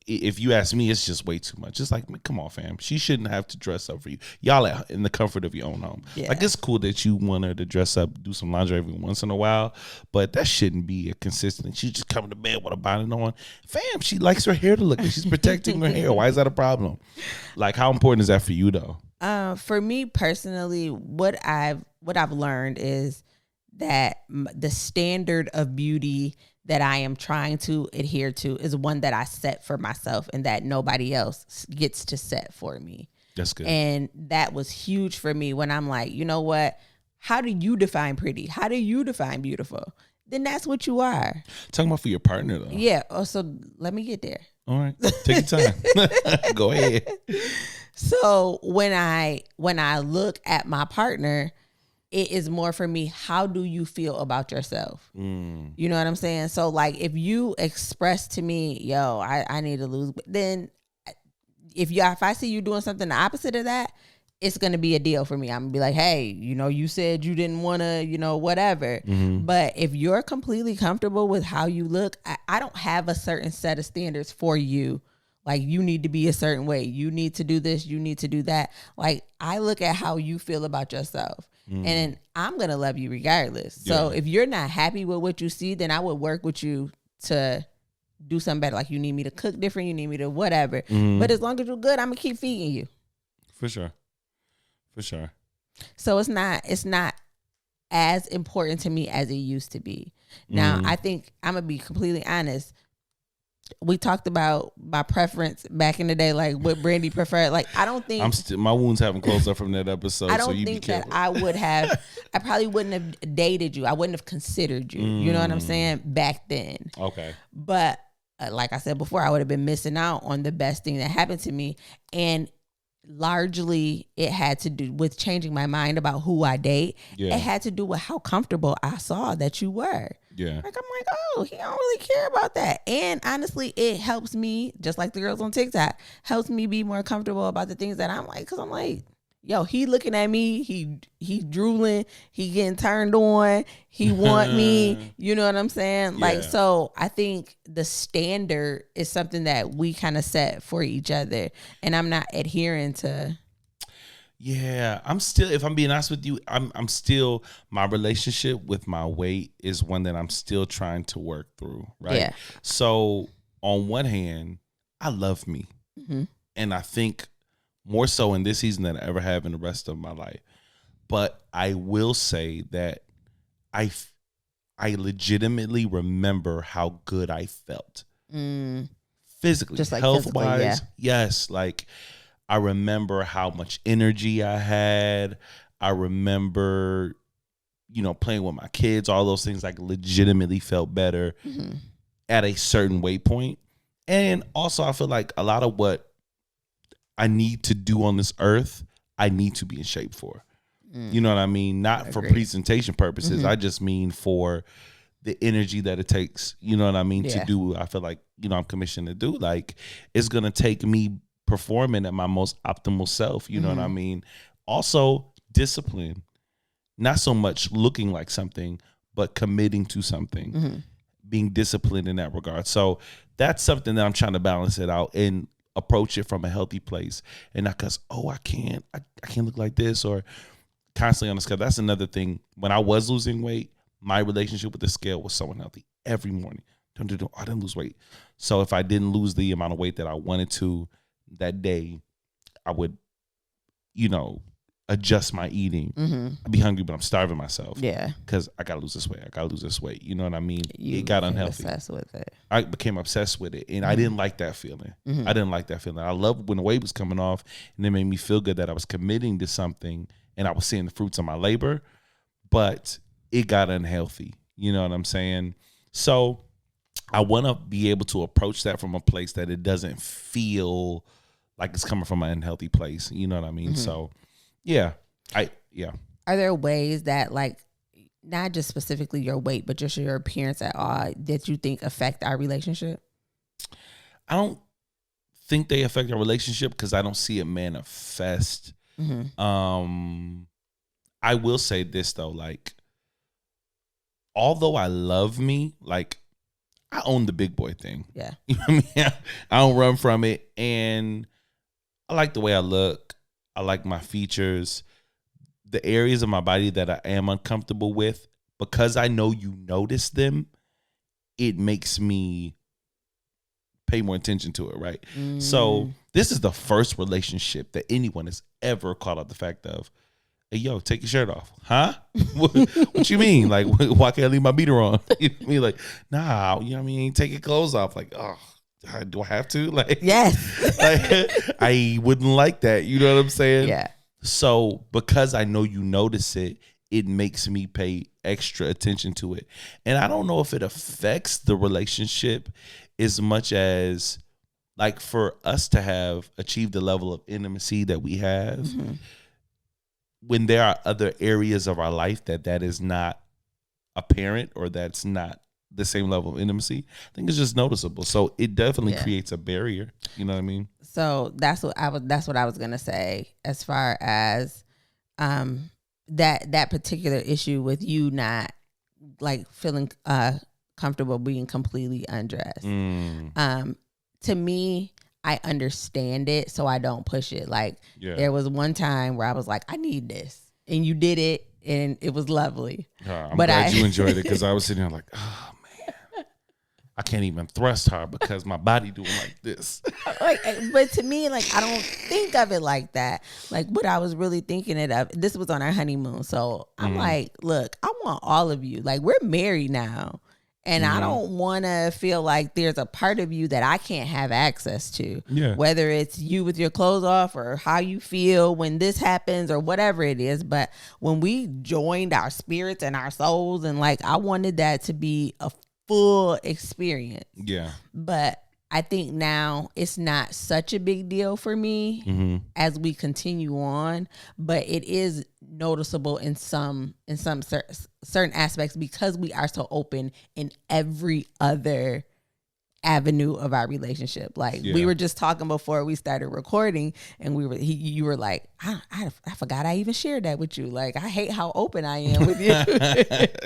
if you ask me, it's just way too much. It's like, man, come on, fam. She shouldn't have to dress up for you. Y'all in the comfort of your own home.
Yeah.
Like, it's cool that you want her to dress up, do some laundry every once in a while, but that shouldn't be a consistent. She just coming to bed with a bonnet on. Fam, she likes her hair to look good. She's protecting her hair. Why is that a problem? Like, how important is that for you, though?
For me personally, what I've learned is that the standard of beauty that I am trying to adhere to is one that I set for myself and that nobody else gets to set for me.
That's good.
And that was huge for me when I'm like, you know what? How do you define pretty? How do you define beautiful? Then that's what you are.
Talking about for your partner, though.
Yeah. Oh, so let me get there.
All right. Take your time. Go ahead.
So when I look at my partner, it is more for me, how do you feel about yourself? You know what I'm saying? So like if you express to me, yo, I need to lose, then if I see you doing something the opposite of that, it's going to be a deal for me. I'm going to be like, hey, you know, you said you didn't want to, you know, whatever. But if you're completely comfortable with how you look, I don't have a certain set of standards for you. Like, you need to be a certain way. You need to do this. You need to do that. Like, I look at how you feel about yourself. And I'm going to love you regardless. So if you're not happy with what you see, then I would work with you to do something better. Like, you need me to cook different. You need me to whatever. But as long as you're good, I'm going to keep feeding you.
For sure. For sure.
So it's not as important to me as it used to be. Now, I think I'm going to be completely honest. We talked about my preference back in the day, like what Brandy preferred. Like, I don't think
my wounds haven't closed up from that episode.
I don't think that I would have. I probably wouldn't have dated you. I wouldn't have considered you. You know what I'm saying? Back then.
Okay.
But like I said before, I would have been missing out on the best thing that happened to me, and largely it had to do with changing my mind about who I date. It had to do with how comfortable I saw that you were.
Yeah.
Like, I'm like, oh, he don't really care about that. And honestly, it helps me, just like the girls on TikTok, helps me be more comfortable about the things that I'm like, because I'm like, yo, he looking at me, he drooling, he getting turned on, he want me, you know what I'm saying? Like, so I think the standard is something that we kind of set for each other, and I'm not adhering to.
Yeah, I'm still, if I'm being honest with you, I'm still, my relationship with my weight is one that I'm still trying to work through, right?
Yeah.
So on one hand, I love me. And I think more so in this season than I ever have in the rest of my life. But I will say that I legitimately remember how good I felt. Physically,
Just like
health-wise. Yes, like I remember how much energy I had. I remember, you know, playing with my kids, all those things, like legitimately felt better at a certain weight point. And also I feel like a lot of what I need to do on this earth, I need to be in shape for. You know what I mean? Not for presentation purposes. I just mean for the energy that it takes, you know what I mean, to do. I feel like, you know, I'm commissioned to do. Like, it's going to take me performing at my most optimal self, you know what I mean? Also, discipline. Not so much looking like something, but committing to something. Being disciplined in that regard. So that's something that I'm trying to balance it out and approach it from a healthy place, and not because, oh, I can't look like this, or constantly on the scale. That's another thing. When I was losing weight, my relationship with the scale was so unhealthy. Every morning, I didn't lose weight. So if I didn't lose the amount of weight that I wanted to that day, I would, you know, adjust my eating. I'd be hungry, but I'm starving myself.
Yeah.
Because I gotta lose this weight. I gotta lose this weight. You know what I mean?
You
it got
became
unhealthy.
obsessed with it.
I became obsessed with it, and I didn't like that feeling. I didn't like that feeling. I loved when the weight was coming off, and it made me feel good that I was committing to something, and I was seeing the fruits of my labor. But it got unhealthy. You know what I'm saying? So I want to be able to approach that from a place that it doesn't feel like it's coming from an unhealthy place. You know what I mean? So, yeah.
Are there ways that, like, not just specifically your weight, but just your appearance at all, that you think affect our relationship?
I don't think they affect our relationship because I don't see it manifest. I will say this though, like, although I love me, like, I own the big boy thing.
Yeah.
You know what I mean? I don't run from it. And I like the way I look. I like my features. The areas of my body that I am uncomfortable with, because I know you notice them, it makes me pay more attention to it, right? So this is the first relationship that anyone has ever called out the fact of, hey, yo, take your shirt off. Huh? What you mean? Like, why can't I leave my beater on? You know what I mean? Like, nah, you know what I mean? Take your clothes off. Like, oh, do I have to? Like,
Yes.
like, I wouldn't like that. You know what I'm saying?
Yeah.
So because I know you notice it, it makes me pay extra attention to it. And I don't know if it affects the relationship as much as, like, for us to have achieved the level of intimacy that we have, when there are other areas of our life that is not apparent or that's not the same level of intimacy, I think it's just noticeable. So it definitely creates a barrier. You know what I mean?
So that's what I was gonna say, as far as that particular issue with you not, like, feeling comfortable being completely undressed. To me, I understand it, so I don't push it. Like, there was one time where I was like, I need this, and you did it, and it was lovely.
I'm glad you enjoyed it, because I was sitting there like, oh man, I can't even thrust hard because my body doing like this.
Like, but to me, like, I don't think of it like that. Like, what I was really thinking it of, this was on our honeymoon, so I'm like, look, I want all of you. Like, we're married now. And I don't want to feel like there's a part of you that I can't have access to.
Yeah.
Whether it's you with your clothes off, or how you feel when this happens, or whatever it is. But when we joined our spirits and our souls, and, like, I wanted that to be a full experience.
Yeah.
But I think now it's not such a big deal for me as we continue on, but it is noticeable in some certain aspects, because we are so open in every other avenue of our relationship. Like, we were just talking before we started recording, and you were like, I forgot I even shared that with you. Like, I hate how open I am with you.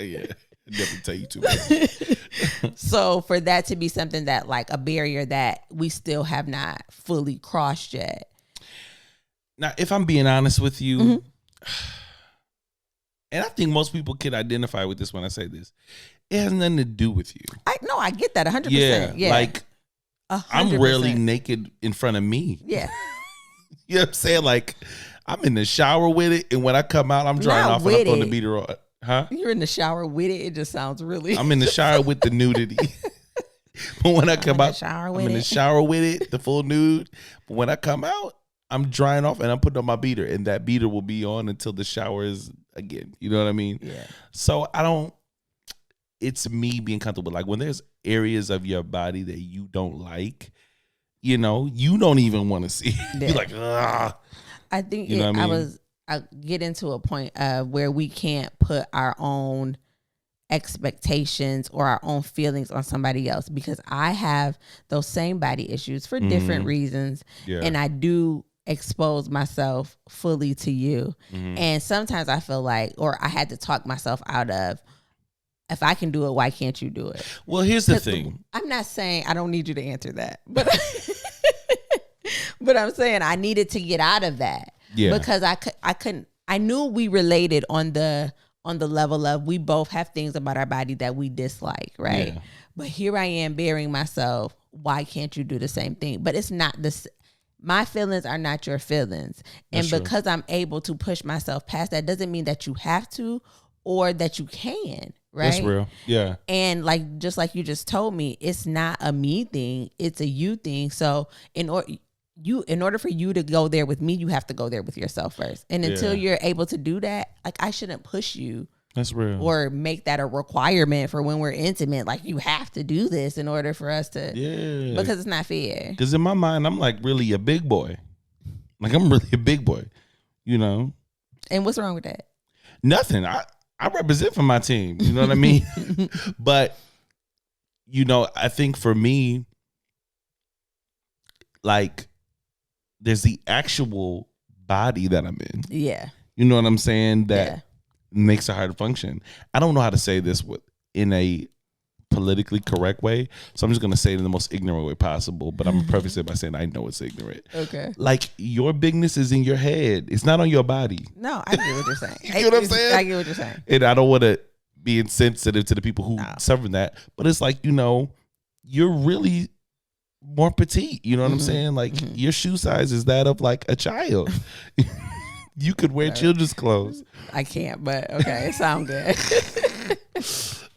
Yeah. Definitely tell you too much.
So for that to be something that, like, a barrier that we still have not fully crossed yet.
Now, if I'm being honest with you, and I think most people can identify with this when I say this, it has nothing to do with you.
I get that 100%. Yeah.
Like,
100%.
I'm rarely naked in front of me.
Yeah.
You know what I'm saying? Like, I'm in the shower with it, and when I come out, I'm drying off and I'm throwing the beater on. Huh?
You're in the shower with it. It just sounds really.
I'm in the shower with the nudity. But when I come out, I'm in the shower with it, the full nude. But when I come out, I'm drying off and I'm putting on my beater, and that beater will be on until the shower is again. You know what I mean?
Yeah.
So it's me being comfortable. Like, when there's areas of your body that you don't like, you know, you don't even want to see. Yeah. You're like, ah.
I think I get into a point of where we can't put our own expectations or our own feelings on somebody else, because I have those same body issues for different reasons. Yeah. And I do expose myself fully to you. And sometimes I feel like, or I had to talk myself out of, if I can do it, why can't you do it?
Well, here's the thing.
I'm not saying I don't need you to answer that, but but I'm saying I needed to get out of that. Yeah. Because I couldn't. I knew we related on the level of, we both have things about our body that we dislike, right? Yeah. But here I am bearing myself. Why can't you do the same thing? But it's not this. my feelings are not your feelings. And
That's true.
because I'm able to push myself past that doesn't mean that you have to or that you can, right?
That's real. Yeah.
And like, just like you just told me, it's not a me thing, it's a you thing. So in order for you to go there with me, you have to go there with yourself first. And until
Yeah.
you're able to do that, like, I shouldn't push you
That's real.
or make that a requirement for when we're intimate. Like, you have to do this in order for us to,
Yeah.
because it's not fair.
Because in my mind, I'm like really a big boy. Like I'm really a big boy, you know?
And what's wrong with that?
Nothing. I represent for my team. You know what I mean? But, you know, I think for me, like, there's the actual body that I'm in.
Yeah.
You know what I'm saying? That
Yeah.
makes it hard to function. I don't know how to say this in a politically correct way, so I'm just gonna say it in the most ignorant way possible. But I'm gonna preface it by saying I know it's ignorant.
Okay.
Like, your bigness is in your head. It's not on your body.
No, I get what you're saying.
You get what I'm saying?
I get what you're saying.
And I don't want to be insensitive to the people who suffer that, but it's like, you know, you're really more petite. You know what I'm saying? Like, your shoe size is that of like a child. You could wear children's clothes.
I can't, but okay, it sounds good.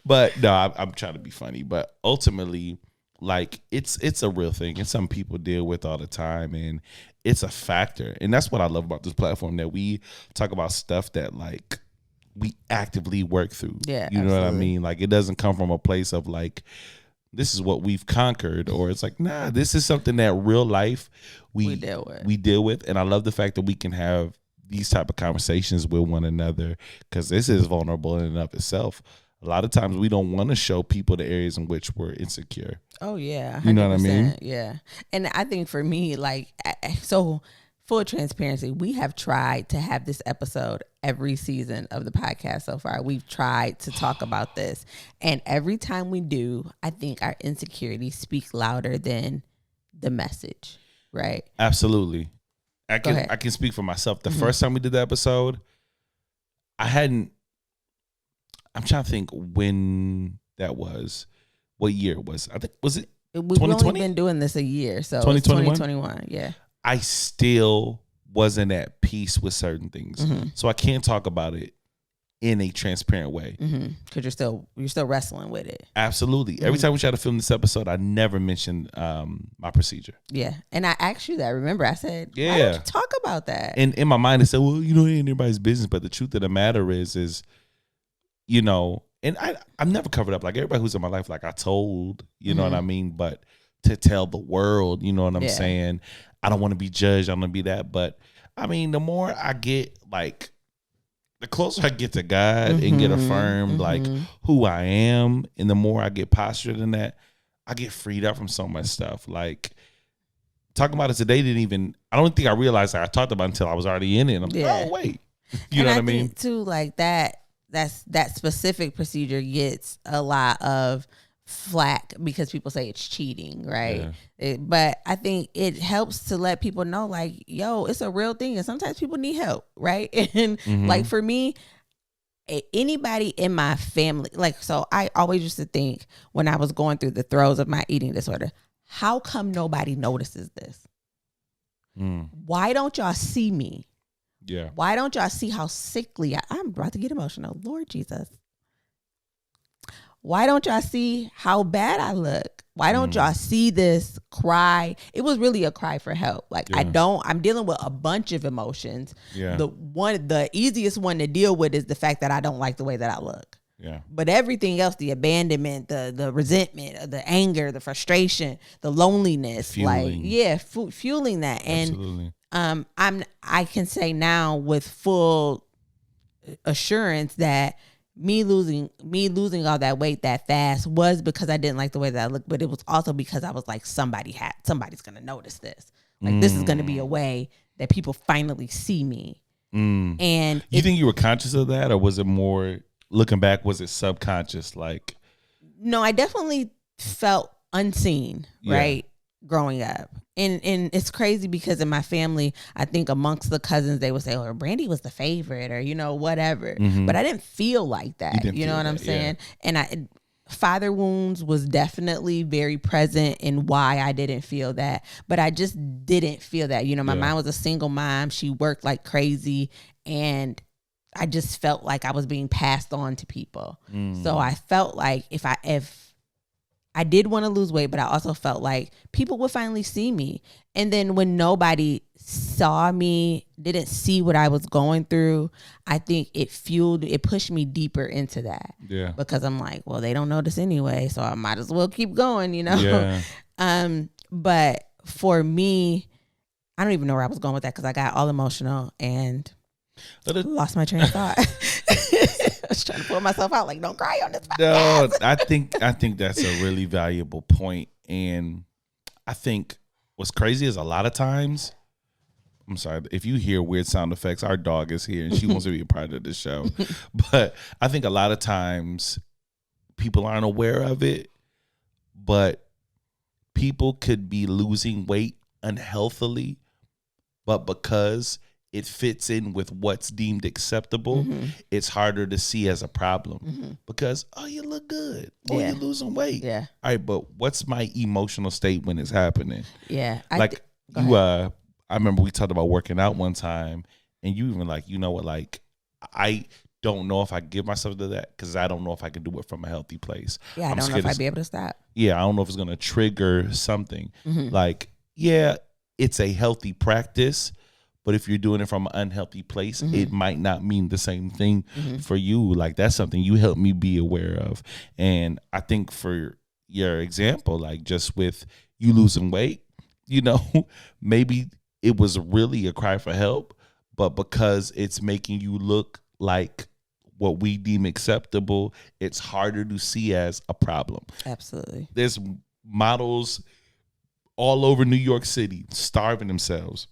But no, I'm trying to be funny. But ultimately, like, it's a real thing. It's something people deal with all the time, and it's a factor. And that's what I love about this platform, that we talk about stuff that, like, we actively work through.
Yeah,
you know what I
absolutely.
mean? Like, it doesn't come from a place of like, this is what we've conquered, or it's like, nah, this is something that real life we deal with. And I love the fact that we can have these type of conversations with one another, because this is vulnerable in and of itself. A lot of times we don't want to show people the areas in which we're insecure.
Oh yeah, 100%.
You know what I mean?
Yeah, and I think for me, like, so full transparency, we have tried to have this episode every season of the podcast so far. We've tried to talk about this, and every time we do, I think our insecurities speak louder than the message. Right?
Absolutely. I can speak for myself. The first time we did the episode, I'm trying to think when that was. What year it was? I think, was it
We've
2020?
only been doing this a year, so
2021?
2021. Yeah.
I still wasn't at peace with certain things. So I can't talk about it in a transparent way.
Because you're still wrestling with it.
Absolutely. Every time we try to film this episode, I never mentioned my procedure.
Yeah. And I asked you that. Remember, I said, why
Yeah.
don't you talk about that?
And in my mind, I said, well, you know, it ain't anybody's business. But the truth of the matter is, you know, and I've never covered up. Like, everybody who's in my life, like, I told, you know what I mean? But to tell the world, you know what I'm saying? I don't want to be judged. I don't want to be that. But I mean, the more I get, like, the closer I get to God and get affirmed, like, who I am, and the more I get postured in that, I get freed up from so much stuff. Like, talking about it today I don't think I realized that I talked about it until I was already in it. And I'm like, oh, wait. You know what I mean?
Think too, like, that specific procedure gets a lot of flack because people say it's cheating, right? But I think it helps to let people know, like, yo, it's a real thing, and sometimes people need help, right? And like, for me, anybody in my family, like, so I always used to think when I was going through the throes of my eating disorder, how come nobody notices this? Why don't y'all see me?
Yeah.
Why don't y'all see how sickly I'm about to get emotional? Lord Jesus. Why don't y'all see how bad I look? Why don't y'all see this cry? It was really a cry for help. Like, I'm dealing with a bunch of emotions.
Yeah.
The easiest one to deal with is the fact that I don't like the way that I look.
Yeah.
But everything else, the abandonment, the resentment, the anger, the frustration, the loneliness,
Fueling.
Fueling that.
Absolutely.
And I can say now with full assurance that me losing all that weight that fast was because I didn't like the way that I looked, but it was also because I was like, somebody's gonna notice this. Like, this is gonna be a way that people finally see me. And
you think you were conscious of that, or was it more, looking back, was it subconscious? Like,
no, I definitely felt unseen, right? Growing up. And it's crazy because in my family, I think amongst the cousins, they would say, oh, Brandy was the favorite, or, you know, whatever. But I didn't feel like that. You know what I'm saying? And father wounds was definitely very present in why I didn't feel that, but I just didn't feel that. You know, my mom was a single mom. She worked like crazy, and I just felt like I was being passed on to people. So I felt like if I did want to lose weight, but I also felt like people would finally see me. And then when nobody saw me, didn't see what I was going through, I think it pushed me deeper into that.
Yeah.
Because I'm like, well, they don't notice anyway, so I might as well keep going, you know?
Yeah.
But for me, I don't even know where I was going with that because I got all emotional and lost my train of thought. I was trying to pull myself out, like, don't cry on this podcast.
No, I think that's a really valuable point. And I think what's crazy is a lot of times, I'm sorry, if you hear weird sound effects, our dog is here and she wants to be a part of the show. But I think a lot of times people aren't aware of it, but people could be losing weight unhealthily, but because it fits in with what's deemed acceptable, it's harder to see as a problem because, oh, you look good. Oh, you're losing weight.
Yeah.
All right, but what's my emotional state when it's happening?
Yeah.
I remember we talked about working out one time and you even like, you know what, like, I don't know if I give myself to that because I don't know if I can do it from a healthy place.
Yeah, I don't know if I'd be able to stop.
Yeah, I don't know if it's going to trigger something. Like, yeah, it's a healthy practice, but if you're doing it from an unhealthy place, it might not mean the same thing for you. Like, that's something you helped me be aware of. And I think for your example, like just with you losing weight, you know, maybe it was really a cry for help, but because it's making you look like what we deem acceptable, it's harder to see as a problem.
Absolutely.
There's models all over New York City starving themselves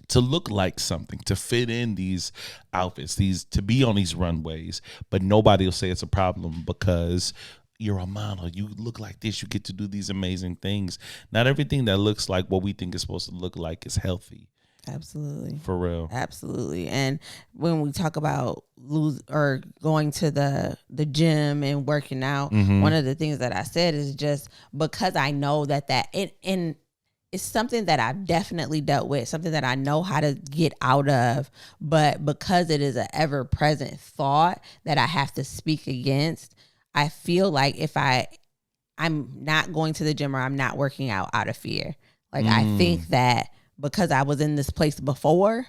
to look like something, to fit in these outfits, to be on these runways, but nobody will say it's a problem because you're a model. You look like this. You get to do these amazing things. Not everything that looks like what we think is supposed to look like is healthy.
Absolutely.
For real.
Absolutely. And when we talk about going to the gym and working out, one of the things that I said is just because I know that and it's something that I've definitely dealt with, something that I know how to get out of, but because it is an ever present thought that I have to speak against, I feel like if I'm not going to the gym or I'm not working out of fear. Like I think that because I was in this place before,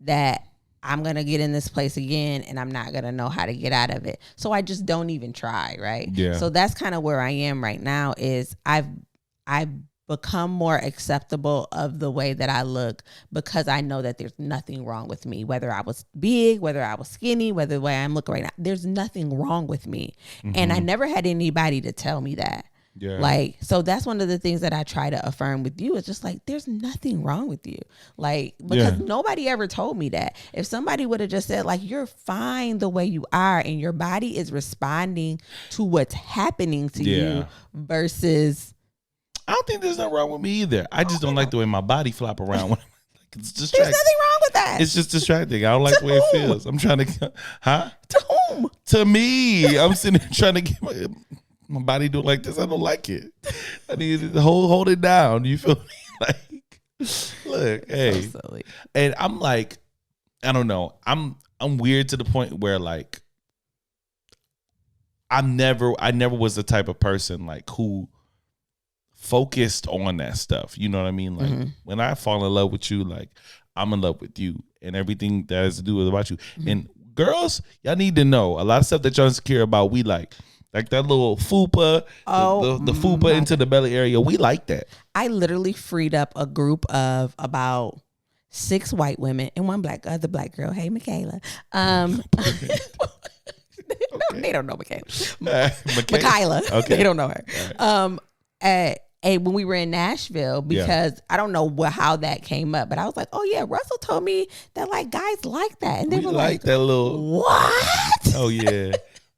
that I'm going to get in this place again and I'm not going to know how to get out of it. So I just don't even try, right?
Yeah.
So that's kind of where I am right now is I've become more acceptable of the way that I look because I know that there's nothing wrong with me, whether I was big, whether I was skinny, whether the way I'm looking right now, there's nothing wrong with me. And I never had anybody to tell me that.
Yeah.
Like, so that's one of the things that I try to affirm with you. It's just like, there's nothing wrong with you. Like, because nobody ever told me that. If somebody would have just said like, you're fine the way you are and your body is responding to what's happening to you versus.
I don't think there's nothing wrong with me either. I just don't like the way my body flop around when it's distracting.
There's nothing wrong with that.
It's just distracting. I don't like the way it feels. I'm trying to,
To whom?
To me. I'm sitting there trying to get my body do like this. I don't like it. I need to hold it down. You feel me? Like, look, hey.
So silly.
And I'm like, I don't know. I'm weird to the point where like I never was the type of person like who focused on that stuff. You know what I mean? Like when I fall in love with you, like I'm in love with you and everything that has to do with about you. And girls, y'all need to know a lot of stuff that y'all insecure about. We like that little fupa, the fupa into the belly area. We like that.
I literally freed up a group of about 6 white women and one other black girl. Hey, Michaela. They don't know Michaela. Michaela. Okay. They don't know her. When we were in Nashville, because I don't know how that came up, but I was like, oh yeah, Russell told me that like guys like that. And they were like
that little
what?
Oh yeah.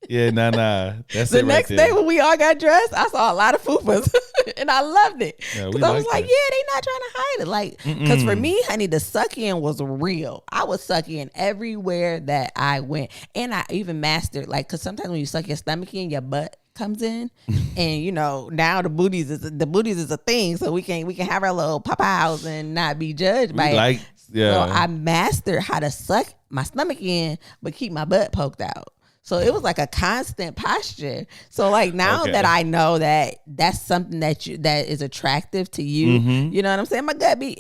Yeah, nah. That's
the next day when we all got dressed, I saw a lot of fupas and I loved it. Because I was like, yeah, they not trying to hide it. Like, because for me, honey, the suck in was real. I was sucking in everywhere that I went. And I even mastered, like, because sometimes when you suck your stomach in, your butt comes in, and now the booties is a thing, so we can have our little pop-outs and not be judged by it. So I mastered how to suck my stomach in but keep my butt poked out. So it was like a constant posture. So like now that I know that that's something that is attractive to you, you know what I'm saying? My gut be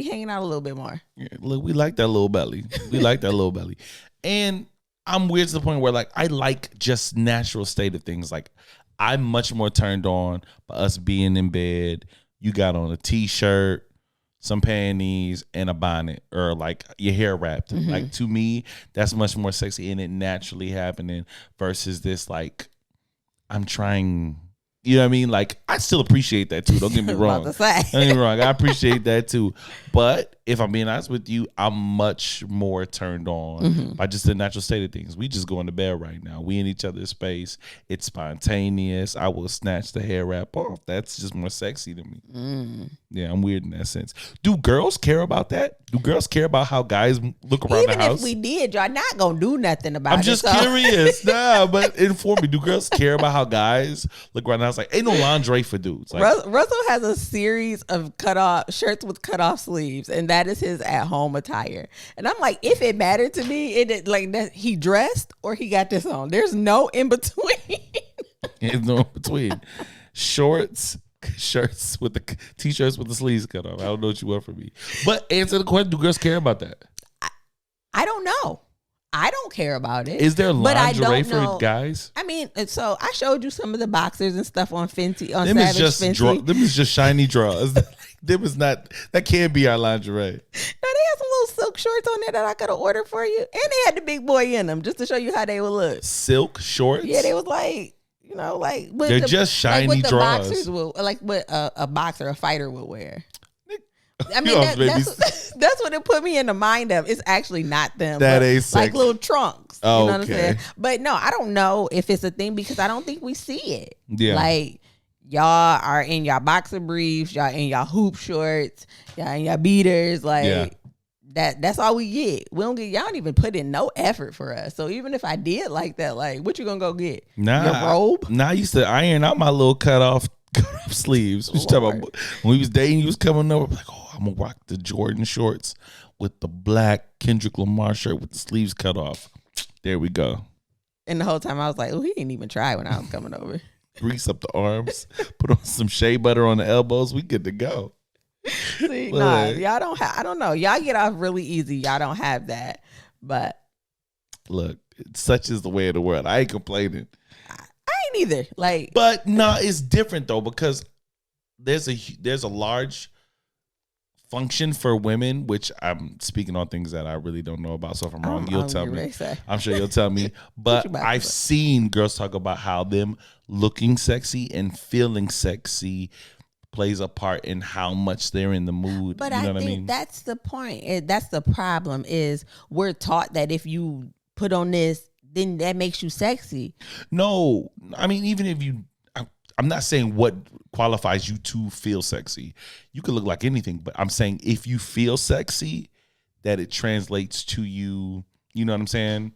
hanging out a little bit more.
Yeah, look, we like that little belly. And I'm weird to the point where like I like just natural state of things. Like I'm much more turned on by us being in bed. You got on a t-shirt, some panties, and a bonnet, or like your hair wrapped. Like to me, that's much more sexy and it naturally happening versus this like I'm trying. You know what I mean? Like I still appreciate that too. Don't get me wrong. Don't get me wrong. I appreciate that too. But if I'm being honest with you, I'm much more turned on by just the natural state of things. We just going to bed right now. We in each other's space. It's spontaneous. I will snatch the hair wrap off. That's just more sexy to me. Yeah, I'm weird in that sense. Do girls care about that? Do girls care about how guys look around the house?
Even if we did, y'all not gonna do nothing about it.
I'm just curious. But inform me. Do girls care about how guys look around the house? Like, ain't no lingerie for dudes. Like,
Russell has a series of cut-off shirts with cut-off sleeves, and that is his at-home attire. And I'm like, if it mattered to me, it like that he dressed or he got this on. There's no in between.
There's no in between. Shorts, shirts with the t-shirts with the sleeves cut off. I don't know what you want from me. But answer the question: do girls care about that?
I don't know. I don't care about it.
Is there lingerie for guys?
I mean, so I showed you some of the boxers and stuff on Fenty, on
them
Savage
is just
Fenty.
them is just shiny drawers. Them is not, that can't be our lingerie.
No, they had some little silk shorts on there that I could have ordered for you. And they had the big boy in them just to show you how they would look.
Silk shorts?
Yeah, they was like, like.
They're just shiny
like what
drawers.
The boxers will, like what a boxer, a fighter would wear. I mean, that's what it put me in the mind of. It's actually not them.
That ain't sexy.
Like little trunks.
Oh,
you know what I'm saying? But no, I don't know if it's a thing because I don't think we see it.
Yeah.
Like, y'all are in y'all boxer briefs, y'all in y'all hoop shorts, y'all in y'all beaters. Like, that's all we get. We don't get, y'all don't even put in no effort for us. So even if I did like that, like, what you gonna go get?
Nah.
Your robe?
Nah, I used to iron out my little cut off sleeves. What you talking about? When we was dating, you was coming over like, oh, I'm gonna rock the Jordan shorts with the black Kendrick Lamar shirt with the sleeves cut off. There we go.
And the whole time I was like, oh, he didn't even try when I was coming over.
Grease up the arms, put on some shea butter on the elbows. We good to go.
See, nah, y'all don't have, I don't know. Y'all get off really easy. Y'all don't have that. But
look, such is the way of the world. I ain't complaining.
I ain't either. Like,
but no, it's different though, because there's a large function for women, which I'm speaking on things that I really don't know about. So if I'm wrong, you'll tell me. I'm sure you'll tell me. But I've seen girls talk about how them looking sexy and feeling sexy plays a part in how much they're in the mood.
But
you know
I
what
think
I mean? That's
the point. That's the problem is we're taught that if you put on this, then that makes you sexy.
No, I mean, even if you, I'm not saying what qualifies you to feel sexy. You could look like anything, but I'm saying if you feel sexy, that it translates to you, you know what I'm saying?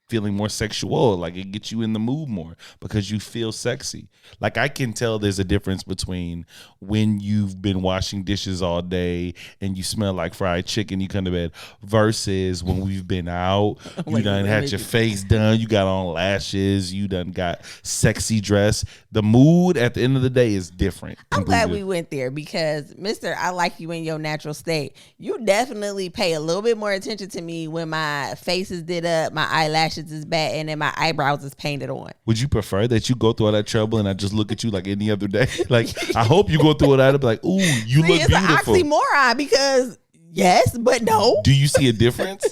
Feeling more sexual, like it gets you in the mood more because you feel sexy. Like I can tell there's a difference between when you've been washing dishes all day and you smell like fried chicken, you come to bed, versus when we've been out, you done had your face done, you got on lashes, you done got sexy dress. The mood at the end of the day is different.
I'm glad we went there because Mr. I like you in your natural state. You definitely pay a little bit more attention to me when my face is did up, my eyelashes is bad, and then my eyebrows is painted on.
Would you prefer that you go through all that trouble and I just look at you like any other day? Like, I hope you go through all that and be like, ooh, you look beautiful.
It's an oxymoron because yes, but no.
Do you see a difference?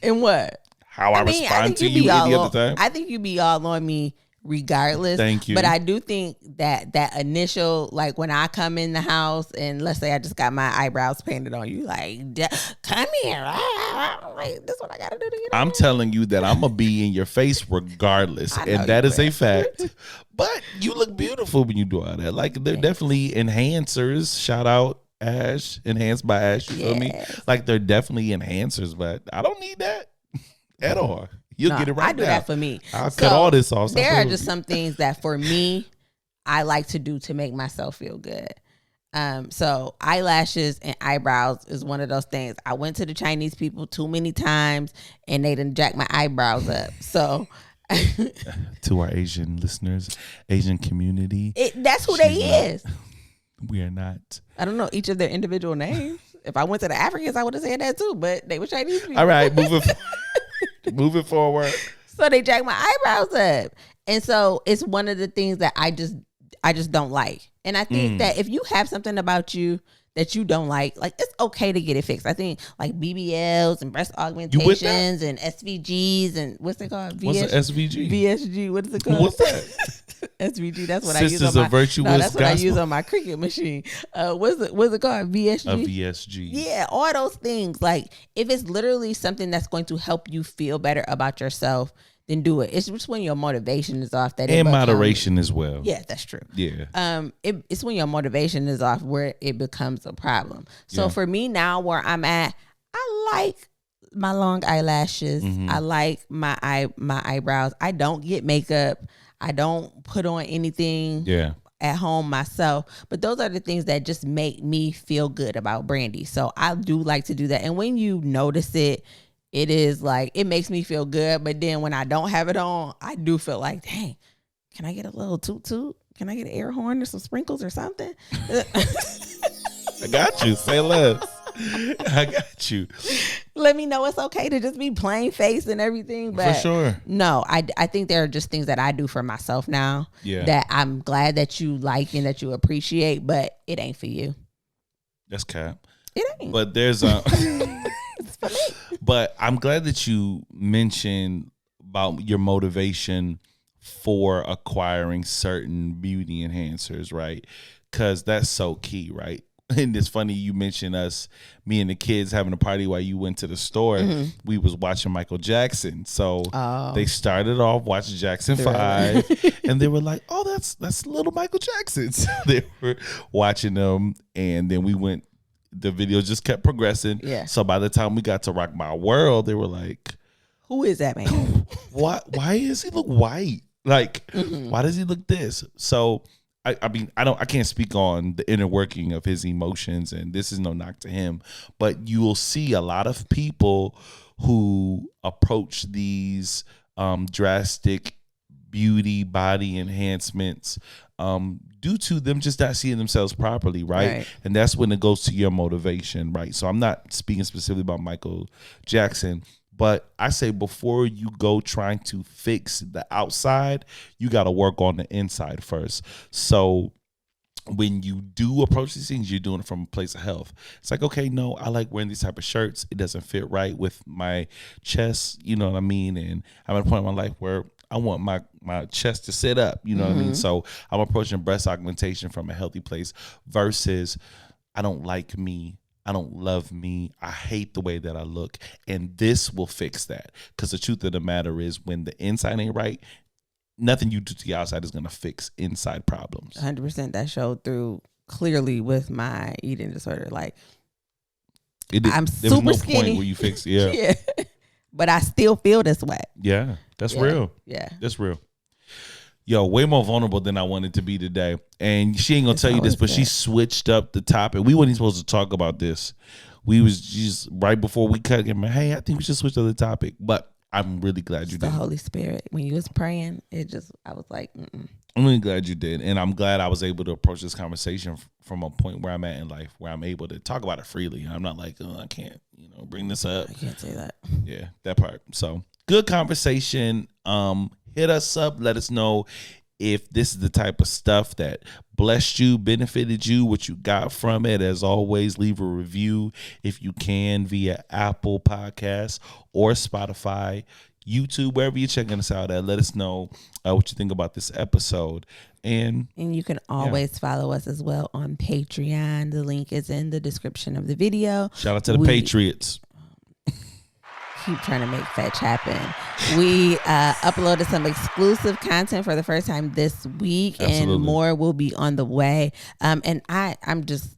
In what?
How I respond to you any other time?
I think you be all on me regardless.
Thank you.
But I do think that initial, like when I come in the house and let's say I just got my eyebrows painted on, you like, come here. Like, this is what I gotta do to get
I'm telling you that I'm gonna be in your face regardless, and that is a fact. But you look beautiful when you do all that. Like they're definitely enhancers. Shout out Ash, enhanced by Ash. You feel me? Like they're definitely enhancers, but I don't need that at all. You'll get it right
I do
now.
that for me.
I'll cut all this off.
There are just some things that for me, I like to do to make myself feel good. So eyelashes and eyebrows is one of those things. I went to the Chinese people too many times and they done jack my eyebrows up. So
to our Asian listeners, Asian community,
that's who they is.
We are not.
I don't know each of their individual names. If I went to the Africans, I would have said that too, but they were Chinese people.
All right, moving forward.
So they jack my eyebrows up. And so it's one of the things that I just don't like. And I think that if you have something about you that you don't like it's okay to get it fixed. I think like BBLs and breast augmentations and SVGs and what's it called?
What's an SVG?
VSG. What is it called?
What's that?
SVG. That's what
Sisters
I use on
of Virtuous
that's what I
Gospel.
use on my cricket machine. What's it called? VSG.
A VSG.
Yeah, all those things. Like if it's literally something that's going to help you feel better about yourself, then do it. It's just when your motivation is off that
and moderation as well.
Yeah, that's true.
Yeah.
It's when your motivation is off where it becomes a problem. So for me now, where I'm at, I like my long eyelashes. I like my eyebrows. I don't get makeup. I don't put on anything.
Yeah.
At home myself, but those are the things that just make me feel good about Brandy. So I do like to do that, and when you notice it, it is like it makes me feel good. But then when I don't have it on, I do feel like, dang, can I get a little toot toot? Can I get an air horn or some sprinkles or something?
I got you. Say less. I got you.
Let me know it's okay to just be plain face and everything. But
for sure.
No, I think there are just things that I do for myself now that I'm glad that you like and that you appreciate, but it ain't for you.
That's cap.
It ain't.
But there's
It's for me.
But I'm glad that you mentioned about your motivation for acquiring certain beauty enhancers, right? Because that's so key, right? And it's funny you mentioned me and the kids having a party while you went to the store. We was watching Michael Jackson. So they started off watching Jackson 5 and they were like, oh, that's little Michael Jackson. So they were watching them, and then the video just kept progressing.
Yeah.
So by the time we got to Rock My World, they were like,
who is that man?
why does he look white? Like, why does he look this? So I mean, I can't speak on the inner working of his emotions, and this is no knock to him, but you will see a lot of people who approach these drastic beauty body enhancements due to them just not seeing themselves properly, right? And that's when it goes to your motivation, right? So I'm not speaking specifically about Michael Jackson, but I say before you go trying to fix the outside, you got to work on the inside first. So when you do approach these things, you're doing it from a place of health. It's like, okay, no, I like wearing these type of shirts. It doesn't fit right with my chest, you know what I mean? And I'm at a point in my life where I want my chest to sit up, you know what I mean? So I'm approaching breast augmentation from a healthy place versus I don't like me. I don't love me. I hate the way that I look. And this will fix that. Because the truth of the matter is when the inside ain't right, nothing you do to the outside is going to fix inside problems.
100%. That showed through clearly with my eating disorder. Like,
I'm
super
was no
skinny.
point where you fix it.
Yeah. But I still feel this way.
Yeah, that's real.
Yeah.
That's real. Yo, way more vulnerable than I wanted to be today. And she ain't gonna tell you this, but she switched up the topic. We weren't supposed to talk about this. We was just right before we cut him. Hey, I think we should switch to the topic. But I'm really glad you did.
The Holy Spirit. When you was praying, I was like,
I'm really glad you did. And I'm glad I was able to approach this conversation from a point where I'm at in life, where I'm able to talk about it freely. I'm not like, oh, I can't, bring this up.
I can't say that.
Yeah, that part. So good conversation. Hit us up. Let us know if this is the type of stuff that blessed you, benefited you, what you got from it. As always, leave a review if you can via Apple Podcasts or Spotify, YouTube, wherever you're checking us out at. Let us know what you think about this episode. And
you can always follow us as well on Patreon. The link is in the description of the video.
Shout out to the Patriots.
Keep trying to make fetch happen. We uploaded some exclusive content for the first time this week. Absolutely. And more will be on the way. And I'm just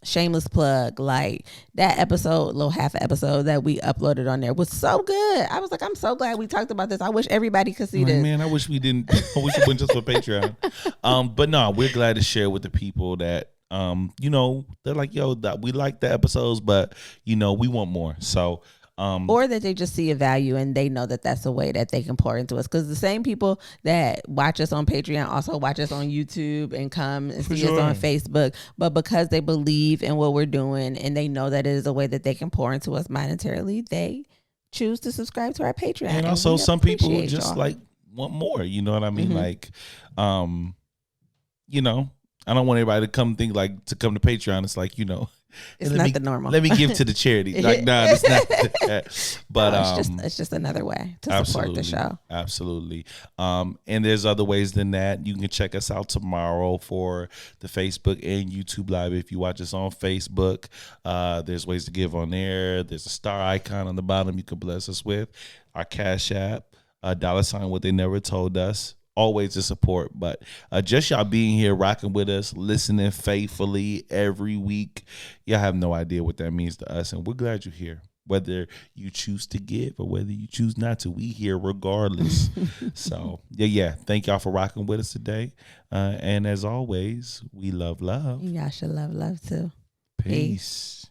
shameless plug, like that episode, little half episode that we uploaded on there was so good. I was like, I'm so glad we talked about this. I wish everybody could see this.
Man, I wish we didn't. I wish it went just for Patreon. But no, we're glad to share with the people that they're like, yo, that we like the episodes, but we want more. So
or that they just see a value and they know that that's a way that they can pour into us. Because the same people that watch us on Patreon also watch us on YouTube and come and see us on Facebook. But because they believe in what we're doing and they know that it is a way that they can pour into us monetarily, they choose to subscribe to our Patreon.
And also some people just like want more. You know what I mean? Like, I don't want everybody to come to Patreon. It's like,
it's not the normal.
Let me give to the charity. Like, nah, it's not that. But
it's just another way to support the show.
Absolutely. And there's other ways than that. You can check us out tomorrow for the Facebook and YouTube Live. If you watch us on Facebook, there's ways to give on there. There's a star icon on the bottom you can bless us with. Our Cash App, $, what they never told us. Always a support, but just y'all being here, rocking with us, listening faithfully every week. Y'all have no idea what that means to us, and we're glad you're here. Whether you choose to give or whether you choose not to, we here regardless. So, yeah. Thank y'all for rocking with us today. And as always, we love.
Y'all should love too.
Peace.